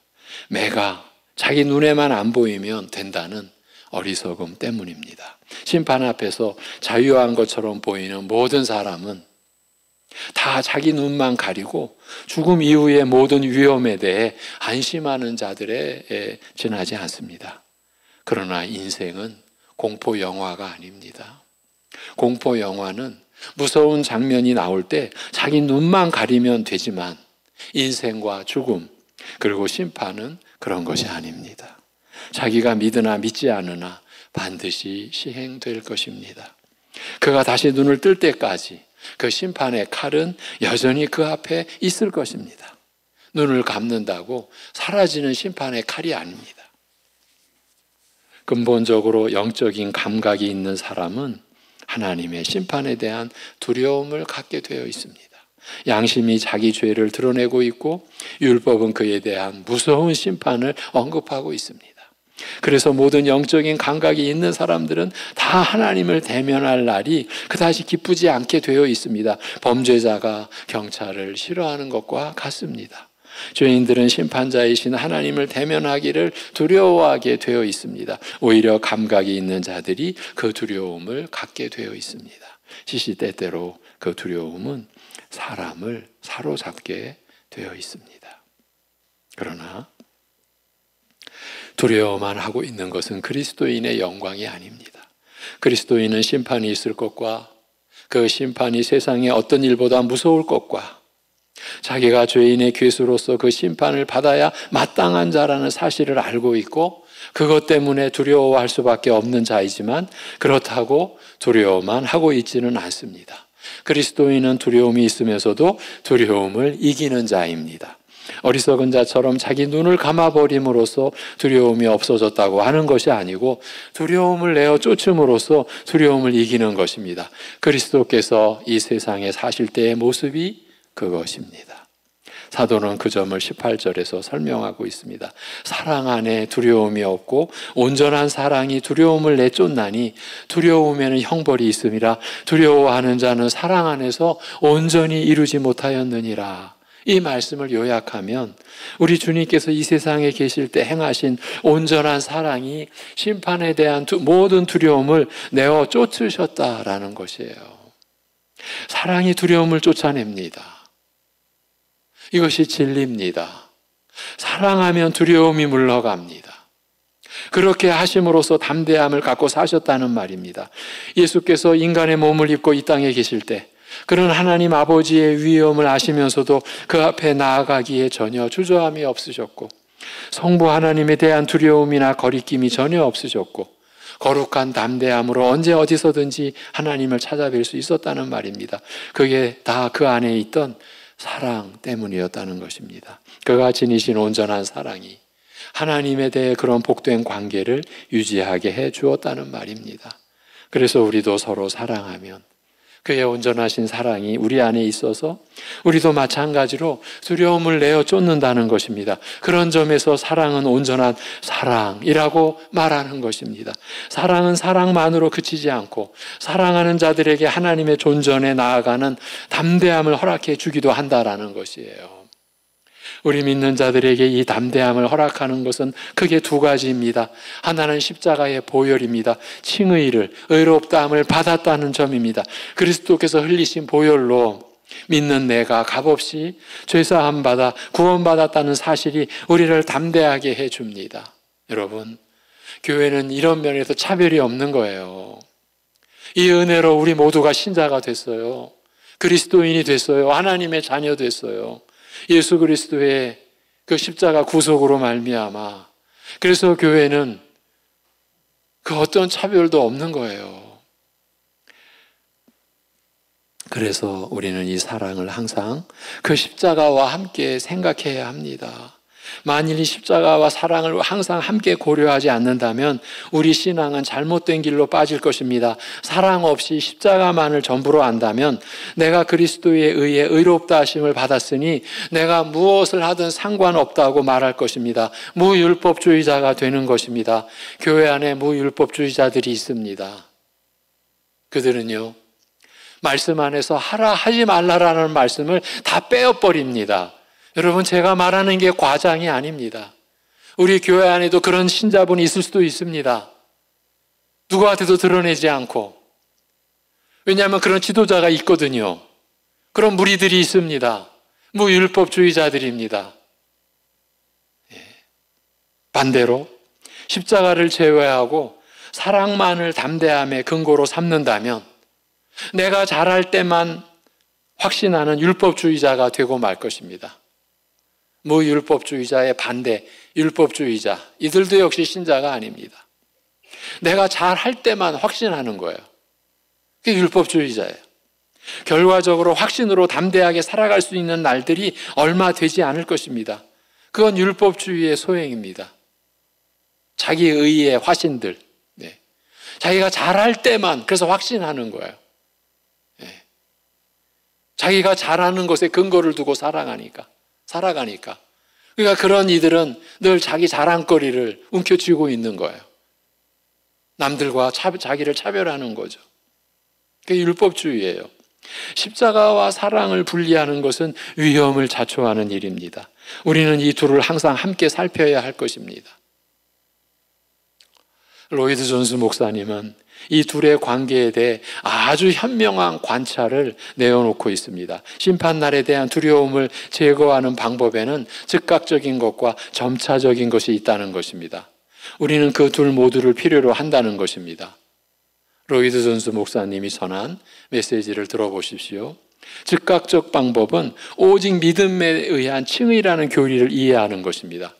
매가 자기 눈에만 안 보이면 된다는 어리석음 때문입니다. 심판 앞에서 자유한 것처럼 보이는 모든 사람은 다 자기 눈만 가리고 죽음 이후의 모든 위험에 대해 안심하는 자들에 지나지 않습니다. 그러나 인생은 공포 영화가 아닙니다. 공포 영화는 무서운 장면이 나올 때 자기 눈만 가리면 되지만 인생과 죽음 그리고 심판은 그런 것이 아닙니다. 자기가 믿으나 믿지 않으나 반드시 시행될 것입니다. 그가 다시 눈을 뜰 때까지 그 심판의 칼은 여전히 그 앞에 있을 것입니다. 눈을 감는다고 사라지는 심판의 칼이 아닙니다. 근본적으로 영적인 감각이 있는 사람은 하나님의 심판에 대한 두려움을 갖게 되어 있습니다. 양심이 자기 죄를 드러내고 있고 율법은 그에 대한 무서운 심판을 언급하고 있습니다. 그래서 모든 영적인 감각이 있는 사람들은 다 하나님을 대면할 날이 그다지 기쁘지 않게 되어 있습니다. 범죄자가 경찰을 싫어하는 것과 같습니다. 죄인들은 심판자이신 하나님을 대면하기를 두려워하게 되어 있습니다. 오히려 감각이 있는 자들이 그 두려움을 갖게 되어 있습니다. 시시때때로 그 두려움은 사람을 사로잡게 되어 있습니다. 그러나 두려워만 하고 있는 것은 그리스도인의 영광이 아닙니다. 그리스도인은 심판이 있을 것과 그 심판이 세상의 어떤 일보다 무서울 것과 자기가 죄인의 괴수로서 그 심판을 받아야 마땅한 자라는 사실을 알고 있고 그것 때문에 두려워할 수밖에 없는 자이지만 그렇다고 두려워만 하고 있지는 않습니다. 그리스도인은 두려움이 있으면서도 두려움을 이기는 자입니다. 어리석은 자처럼 자기 눈을 감아버림으로써 두려움이 없어졌다고 하는 것이 아니고 두려움을 내어 쫓음으로써 두려움을 이기는 것입니다. 그리스도께서 이 세상에 사실 때의 모습이 그것입니다. 사도는 그 점을 18절에서 설명하고 있습니다. 사랑 안에 두려움이 없고 온전한 사랑이 두려움을 내쫓나니 두려움에는 형벌이 있음이라 두려워하는 자는 사랑 안에서 온전히 이루지 못하였느니라. 이 말씀을 요약하면 우리 주님께서 이 세상에 계실 때 행하신 온전한 사랑이 심판에 대한 모든 두려움을 내어 쫓으셨다라는 것이에요. 사랑이 두려움을 쫓아냅니다. 이것이 진리입니다. 사랑하면 두려움이 물러갑니다. 그렇게 하심으로써 담대함을 갖고 사셨다는 말입니다. 예수께서 인간의 몸을 입고 이 땅에 계실 때 그런 하나님 아버지의 위엄을 아시면서도 그 앞에 나아가기에 전혀 주저함이 없으셨고 성부 하나님에 대한 두려움이나 거리낌이 전혀 없으셨고 거룩한 담대함으로 언제 어디서든지 하나님을 찾아뵐 수 있었다는 말입니다. 그게 다 그 안에 있던 사랑 때문이었다는 것입니다. 그가 지니신 온전한 사랑이 하나님에 대해 그런 복된 관계를 유지하게 해 주었다는 말입니다. 그래서 우리도 서로 사랑하면 그의 온전하신 사랑이 우리 안에 있어서 우리도 마찬가지로 두려움을 내어 쫓는다는 것입니다. 그런 점에서 사랑은 온전한 사랑이라고 말하는 것입니다. 사랑은 사랑만으로 그치지 않고 사랑하는 자들에게 하나님의 존전에 나아가는 담대함을 허락해 주기도 한다라는 것이에요. 우리 믿는 자들에게 이 담대함을 허락하는 것은 크게 두 가지입니다. 하나는 십자가의 보혈입니다. 칭의를, 의롭다함을 받았다는 점입니다. 그리스도께서 흘리신 보혈로 믿는 내가 값없이 죄사함 받아 구원받았다는 사실이 우리를 담대하게 해줍니다. 여러분, 교회는 이런 면에서 차별이 없는 거예요. 이 은혜로 우리 모두가 신자가 됐어요. 그리스도인이 됐어요. 하나님의 자녀 됐어요. 예수 그리스도의 그 십자가 구속으로 말미암아 그래서 교회는 그 어떤 차별도 없는 거예요. 그래서 우리는 이 사랑을 항상 그 십자가와 함께 생각해야 합니다. 만일 이 십자가와 사랑을 항상 함께 고려하지 않는다면 우리 신앙은 잘못된 길로 빠질 것입니다. 사랑 없이 십자가만을 전부로 안다면 내가 그리스도에 의해 의롭다 하심을 받았으니 내가 무엇을 하든 상관없다고 말할 것입니다. 무율법주의자가 되는 것입니다. 교회 안에 무율법주의자들이 있습니다. 그들은요, 말씀 안에서 하라 하지 말라라는 말씀을 다 빼어버립니다. 여러분, 제가 말하는 게 과장이 아닙니다. 우리 교회 안에도 그런 신자분이 있을 수도 있습니다. 누구한테도 드러내지 않고. 왜냐하면 그런 지도자가 있거든요. 그런 무리들이 있습니다. 무율법주의자들입니다. 반대로 십자가를 제외하고 사랑만을 담대함의 근거로 삼는다면 내가 잘할 때만 확신하는 율법주의자가 되고 말 것입니다. 무율법주의자의 반대, 율법주의자. 이들도 역시 신자가 아닙니다. 내가 잘할 때만 확신하는 거예요. 그게 율법주의자예요. 결과적으로 확신으로 담대하게 살아갈 수 있는 날들이 얼마 되지 않을 것입니다. 그건 율법주의의 소행입니다. 자기 의의 화신들. 네. 자기가 잘할 때만 그래서 확신하는 거예요. 네. 자기가 잘하는 것에 근거를 두고 살아가니까. 그러니까 그런 이들은 늘 자기 자랑거리를 움켜쥐고 있는 거예요. 남들과 자기를 차별하는 거죠. 그게 율법주의예요. 십자가와 사랑을 분리하는 것은 위험을 자초하는 일입니다. 우리는 이 둘을 항상 함께 살펴야 할 것입니다. 로이드 존스 목사님은 이 둘의 관계에 대해 아주 현명한 관찰을 내어놓고 있습니다. 심판날에 대한 두려움을 제거하는 방법에는 즉각적인 것과 점차적인 것이 있다는 것입니다. 우리는 그 둘 모두를 필요로 한다는 것입니다. 로이드 존스 목사님이 전한 메시지를 들어보십시오. 즉각적 방법은 오직 믿음에 의한 칭의라는 교리를 이해하는 것입니다.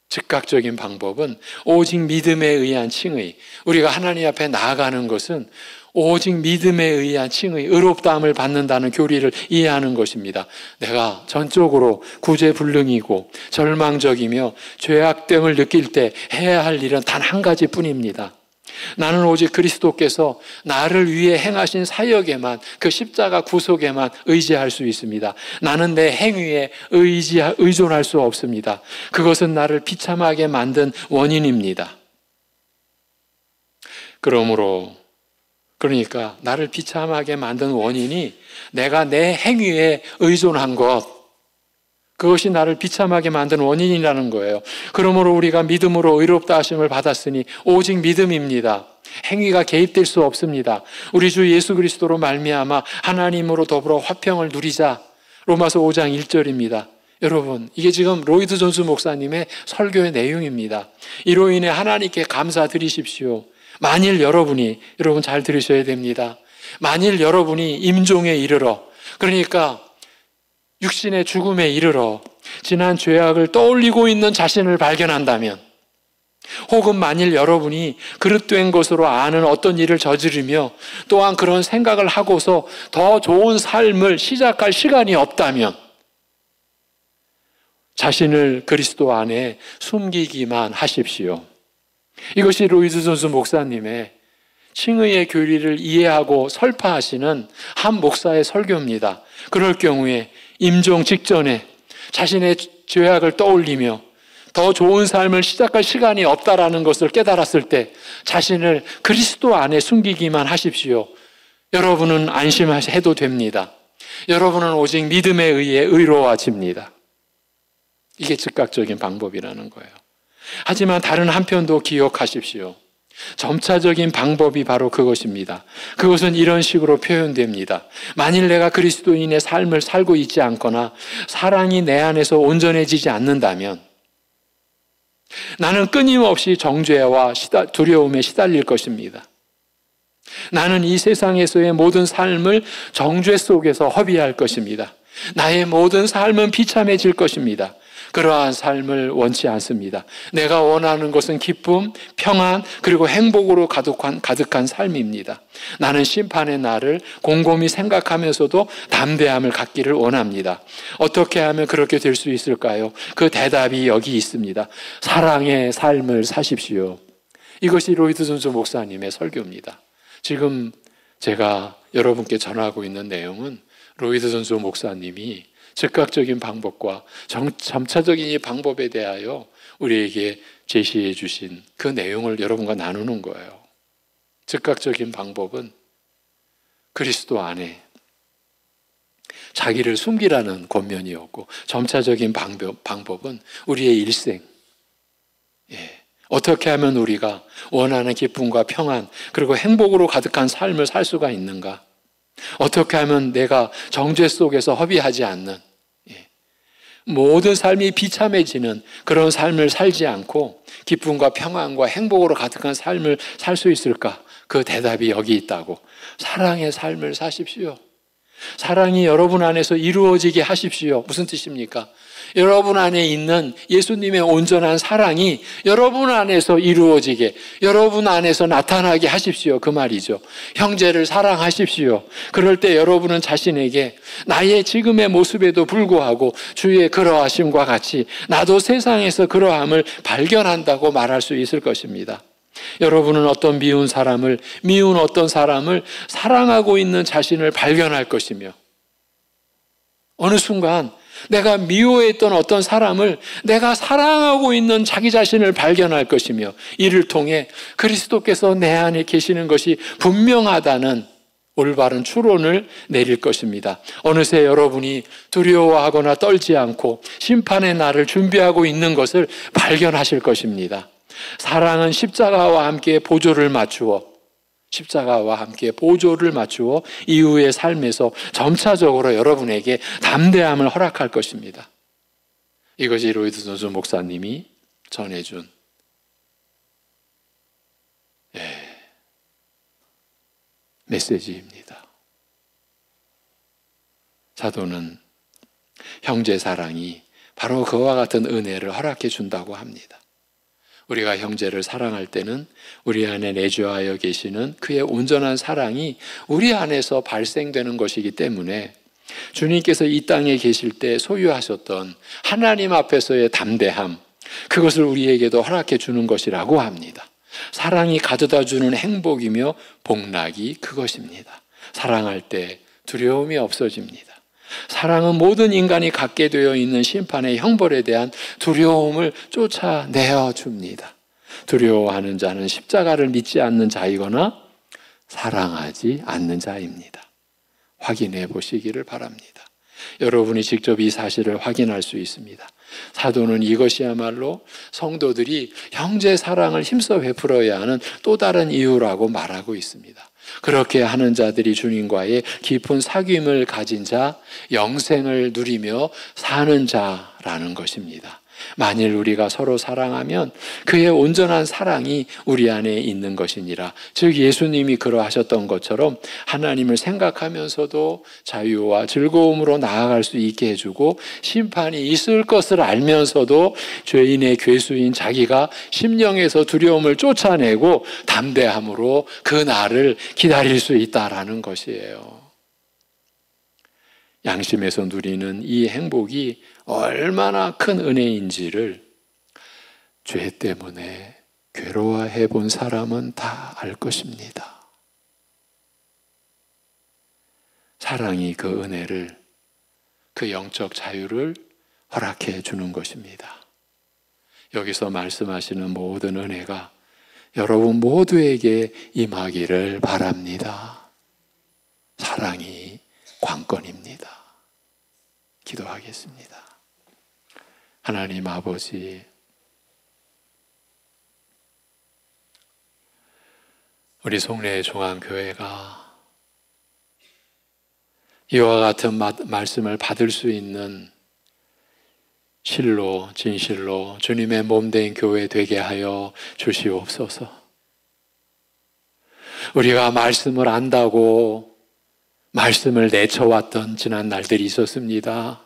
즉각적인 방법은 오직 믿음에 의한 칭의. 우리가 하나님 앞에 나아가는 것은 오직 믿음에 의한 칭의, 의롭다함을 받는다는 교리를 이해하는 것입니다. 내가 전적으로 구제불능이고 절망적이며 죄악됨을 느낄 때 해야 할 일은 단 한 가지뿐입니다. 나는 오직 그리스도께서 나를 위해 행하신 사역에만, 그 십자가 구속에만 의지할 수 있습니다. 나는 내 행위에 의존할 수 없습니다. 그것은 나를 비참하게 만든 원인입니다. 그러니까 나를 비참하게 만든 원인이 내가 내 행위에 의존한 것, 그것이 나를 비참하게 만든 원인이라는 거예요. 그러므로 우리가 믿음으로 의롭다 하심을 받았으니 오직 믿음입니다. 행위가 개입될 수 없습니다. 우리 주 예수 그리스도로 말미암아 하나님으로 더불어 화평을 누리자. 로마서 5장 1절입니다. 여러분, 이게 지금 로이드 존스 목사님의 설교의 내용입니다. 이로 인해 하나님께 감사드리십시오. 만일 여러분 잘 들으셔야 됩니다. 만일 여러분이 임종에 이르러, 그러니까 육신의 죽음에 이르러 지난 죄악을 떠올리고 있는 자신을 발견한다면, 혹은 만일 여러분이 그릇된 것으로 아는 어떤 일을 저지르며 또한 그런 생각을 하고서 더 좋은 삶을 시작할 시간이 없다면 자신을 그리스도 안에 숨기기만 하십시오. 이것이 로이드 존스 목사님의 칭의의 교리를 이해하고 설파하시는 한 목사의 설교입니다. 그럴 경우에 임종 직전에 자신의 죄악을 떠올리며 더 좋은 삶을 시작할 시간이 없다라는 것을 깨달았을 때 자신을 그리스도 안에 숨기기만 하십시오. 여러분은 안심해도 됩니다. 여러분은 오직 믿음에 의해 의로워집니다. 이게 즉각적인 방법이라는 거예요. 하지만 다른 한편도 기억하십시오. 점차적인 방법이 바로 그것입니다. 그것은 이런 식으로 표현됩니다. 만일 내가 그리스도인의 삶을 살고 있지 않거나 사랑이 내 안에서 온전해지지 않는다면 나는 끊임없이 정죄와 두려움에 시달릴 것입니다. 나는 이 세상에서의 모든 삶을 정죄 속에서 허비할 것입니다. 나의 모든 삶은 비참해질 것입니다. 그러한 삶을 원치 않습니다. 내가 원하는 것은 기쁨, 평안, 그리고 행복으로 가득한 삶입니다. 나는 심판의 날을 곰곰이 생각하면서도 담대함을 갖기를 원합니다. 어떻게 하면 그렇게 될 수 있을까요? 그 대답이 여기 있습니다. 사랑의 삶을 사십시오. 이것이 로이드 존스 목사님의 설교입니다. 지금 제가 여러분께 전하고 있는 내용은 로이드 존스 목사님이 즉각적인 방법과 점차적인 이 방법에 대하여 우리에게 제시해 주신 그 내용을 여러분과 나누는 거예요. 즉각적인 방법은 그리스도 안에 자기를 숨기라는 권면이었고, 점차적인 방법은 우리의 일생, 어떻게 하면 우리가 원하는 기쁨과 평안 그리고 행복으로 가득한 삶을 살 수가 있는가? 어떻게 하면 내가 정죄 속에서 허비하지 않는, 모든 삶이 비참해지는 그런 삶을 살지 않고 기쁨과 평안과 행복으로 가득한 삶을 살 수 있을까? 그 대답이 여기 있다고. 사랑의 삶을 사십시오. 사랑이 여러분 안에서 이루어지게 하십시오. 무슨 뜻입니까? 여러분 안에 있는 예수님의 온전한 사랑이 여러분 안에서 이루어지게, 여러분 안에서 나타나게 하십시오. 그 말이죠. 형제를 사랑하십시오. 그럴 때 여러분은 자신에게 나의 지금의 모습에도 불구하고 주의 그러하심과 같이 나도 세상에서 그러함을 발견한다고 말할 수 있을 것입니다. 여러분은 미운 어떤 사람을 사랑하고 있는 자신을 발견할 것이며, 어느 순간 내가 미워했던 어떤 사람을 내가 사랑하고 있는 자기 자신을 발견할 것이며, 이를 통해 그리스도께서 내 안에 계시는 것이 분명하다는 올바른 추론을 내릴 것입니다. 어느새 여러분이 두려워하거나 떨지 않고 심판의 날을 준비하고 있는 것을 발견하실 것입니다. 사랑은 십자가와 함께 보조를 맞추어 이후의 삶에서 점차적으로 여러분에게 담대함을 허락할 것입니다. 이것이 로이드 존슨 목사님이 전해준 메시지입니다. 사도는 형제 사랑이 바로 그와 같은 은혜를 허락해 준다고 합니다. 우리가 형제를 사랑할 때는 우리 안에 내주하여 계시는 그의 온전한 사랑이 우리 안에서 발생되는 것이기 때문에 주님께서 이 땅에 계실 때 소유하셨던 하나님 앞에서의 담대함, 그것을 우리에게도 허락해 주는 것이라고 합니다. 사랑이 가져다 주는 행복이며 복락이 그것입니다. 사랑할 때 두려움이 없어집니다. 사랑은 모든 인간이 갖게 되어 있는 심판의 형벌에 대한 두려움을 쫓아내어 줍니다. 두려워하는 자는 십자가를 믿지 않는 자이거나 사랑하지 않는 자입니다. 확인해 보시기를 바랍니다. 여러분이 직접 이 사실을 확인할 수 있습니다. 사도는 이것이야말로 성도들이 형제 사랑을 힘써 베풀어야 하는 또 다른 이유라고 말하고 있습니다. 그렇게 하는 자들이 주님과의 깊은 사귐을 가진 자, 영생을 누리며 사는 자라는 것입니다. 만일 우리가 서로 사랑하면 그의 온전한 사랑이 우리 안에 있는 것이니라. 즉 예수님이 그러하셨던 것처럼 하나님을 생각하면서도 자유와 즐거움으로 나아갈 수 있게 해주고, 심판이 있을 것을 알면서도 죄인의 괴수인 자기가 심령에서 두려움을 쫓아내고 담대함으로 그 날을 기다릴 수 있다라는 것이에요. 양심에서 누리는 이 행복이 얼마나 큰 은혜인지를 죄 때문에 괴로워해 본 사람은 다 알 것입니다. 사랑이 그 은혜를, 그 영적 자유를 허락해 주는 것입니다. 여기서 말씀하시는 모든 은혜가 여러분 모두에게 임하기를 바랍니다. 사랑이 관건입니다. 기도하겠습니다. 하나님 아버지, 우리 송례 종안교회가 이와 같은 말씀을 받을 수 있는 실로 진실로 주님의 몸된 교회 되게 하여 주시옵소서. 우리가 말씀을 안다고 말씀을 내쳐왔던 지난 날들이 있었습니다.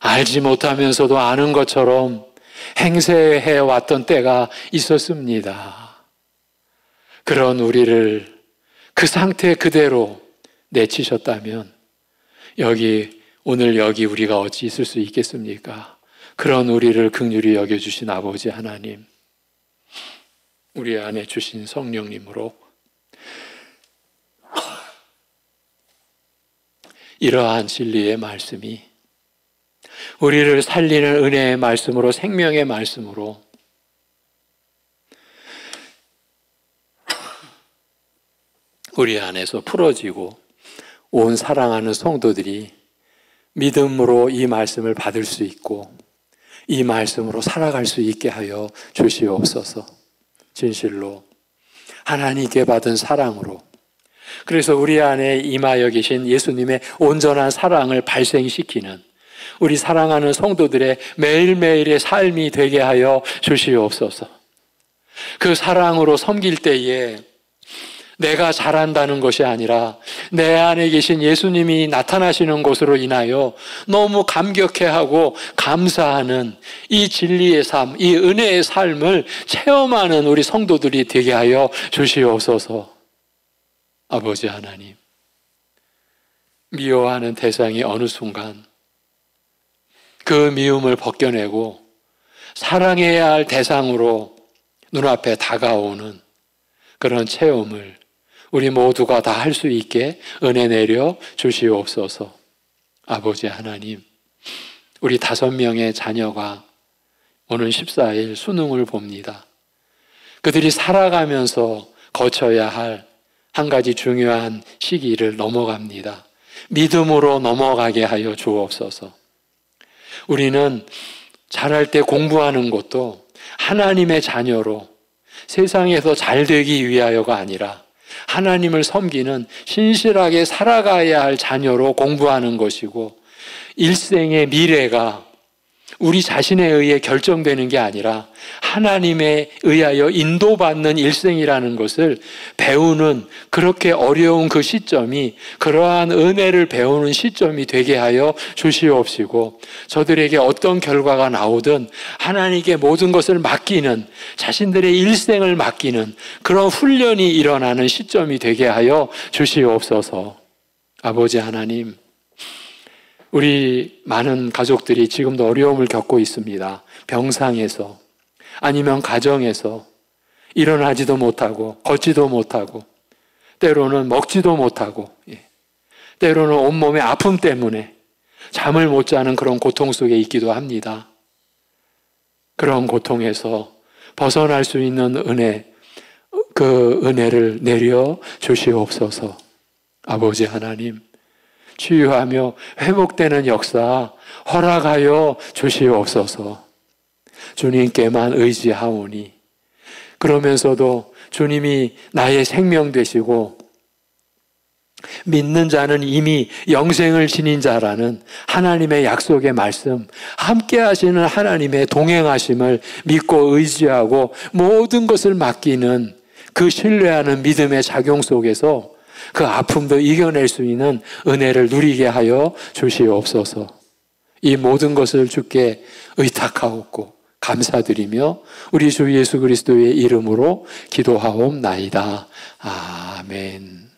알지 못하면서도 아는 것처럼 행세해왔던 때가 있었습니다. 그런 우리를 그 상태 그대로 내치셨다면 오늘 여기 우리가 어찌 있을 수 있겠습니까? 그런 우리를 긍휼히 여겨주신 아버지 하나님, 우리 안에 주신 성령님으로 이러한 진리의 말씀이 우리를 살리는 은혜의 말씀으로, 생명의 말씀으로 우리 안에서 풀어지고 온 사랑하는 성도들이 믿음으로 이 말씀을 받을 수 있고 이 말씀으로 살아갈 수 있게 하여 주시옵소서. 진실로 하나님께 받은 사랑으로, 그래서 우리 안에 임하여 계신 예수님의 온전한 사랑을 발생시키는 우리 사랑하는 성도들의 매일매일의 삶이 되게 하여 주시옵소서. 그 사랑으로 섬길 때에 내가 잘한다는 것이 아니라 내 안에 계신 예수님이 나타나시는 것으로 인하여 너무 감격해하고 감사하는 이 진리의 삶, 이 은혜의 삶을 체험하는 우리 성도들이 되게 하여 주시옵소서. 아버지 하나님, 미워하는 대상이 어느 순간 그 미움을 벗겨내고 사랑해야 할 대상으로 눈앞에 다가오는 그런 체험을 우리 모두가 다 할 수 있게 은혜 내려 주시옵소서. 아버지 하나님, 우리 5명의 자녀가 오는 14일 수능을 봅니다. 그들이 살아가면서 거쳐야 할 한 가지 중요한 시기를 넘어갑니다. 믿음으로 넘어가게 하여 주옵소서. 우리는 잘할 때 공부하는 것도 하나님의 자녀로 세상에서 잘 되기 위하여가 아니라 하나님을 섬기는 신실하게 살아가야 할 자녀로 공부하는 것이고, 일생의 미래가 우리 자신에 의해 결정되는 게 아니라 하나님에 의하여 인도받는 일생이라는 것을 배우는, 그렇게 어려운 그 시점이 그러한 은혜를 배우는 시점이 되게 하여 주시옵시고, 저들에게 어떤 결과가 나오든 하나님께 모든 것을 맡기는, 자신들의 일생을 맡기는 그런 훈련이 일어나는 시점이 되게 하여 주시옵소서. 아버지 하나님, 우리 많은 가족들이 지금도 어려움을 겪고 있습니다. 병상에서, 아니면 가정에서 일어나지도 못하고 걷지도 못하고 때로는 먹지도 못하고, 때로는 온몸의 아픔 때문에 잠을 못 자는 그런 고통 속에 있기도 합니다. 그런 고통에서 벗어날 수 있는 은혜, 그 은혜를 내려 주시옵소서. 아버지 하나님, 치유하며 회복되는 역사 허락하여 주시옵소서. 주님께만 의지하오니, 그러면서도 주님이 나의 생명 되시고 믿는 자는 이미 영생을 지닌 자라는 하나님의 약속의 말씀, 함께 하시는 하나님의 동행하심을 믿고 의지하고 모든 것을 맡기는 그 신뢰하는 믿음의 작용 속에서 그 아픔도 이겨낼 수 있는 은혜를 누리게 하여 주시옵소서. 이 모든 것을 주께 의탁하옵고 감사드리며 우리 주 예수 그리스도의 이름으로 기도하옵나이다. 아멘.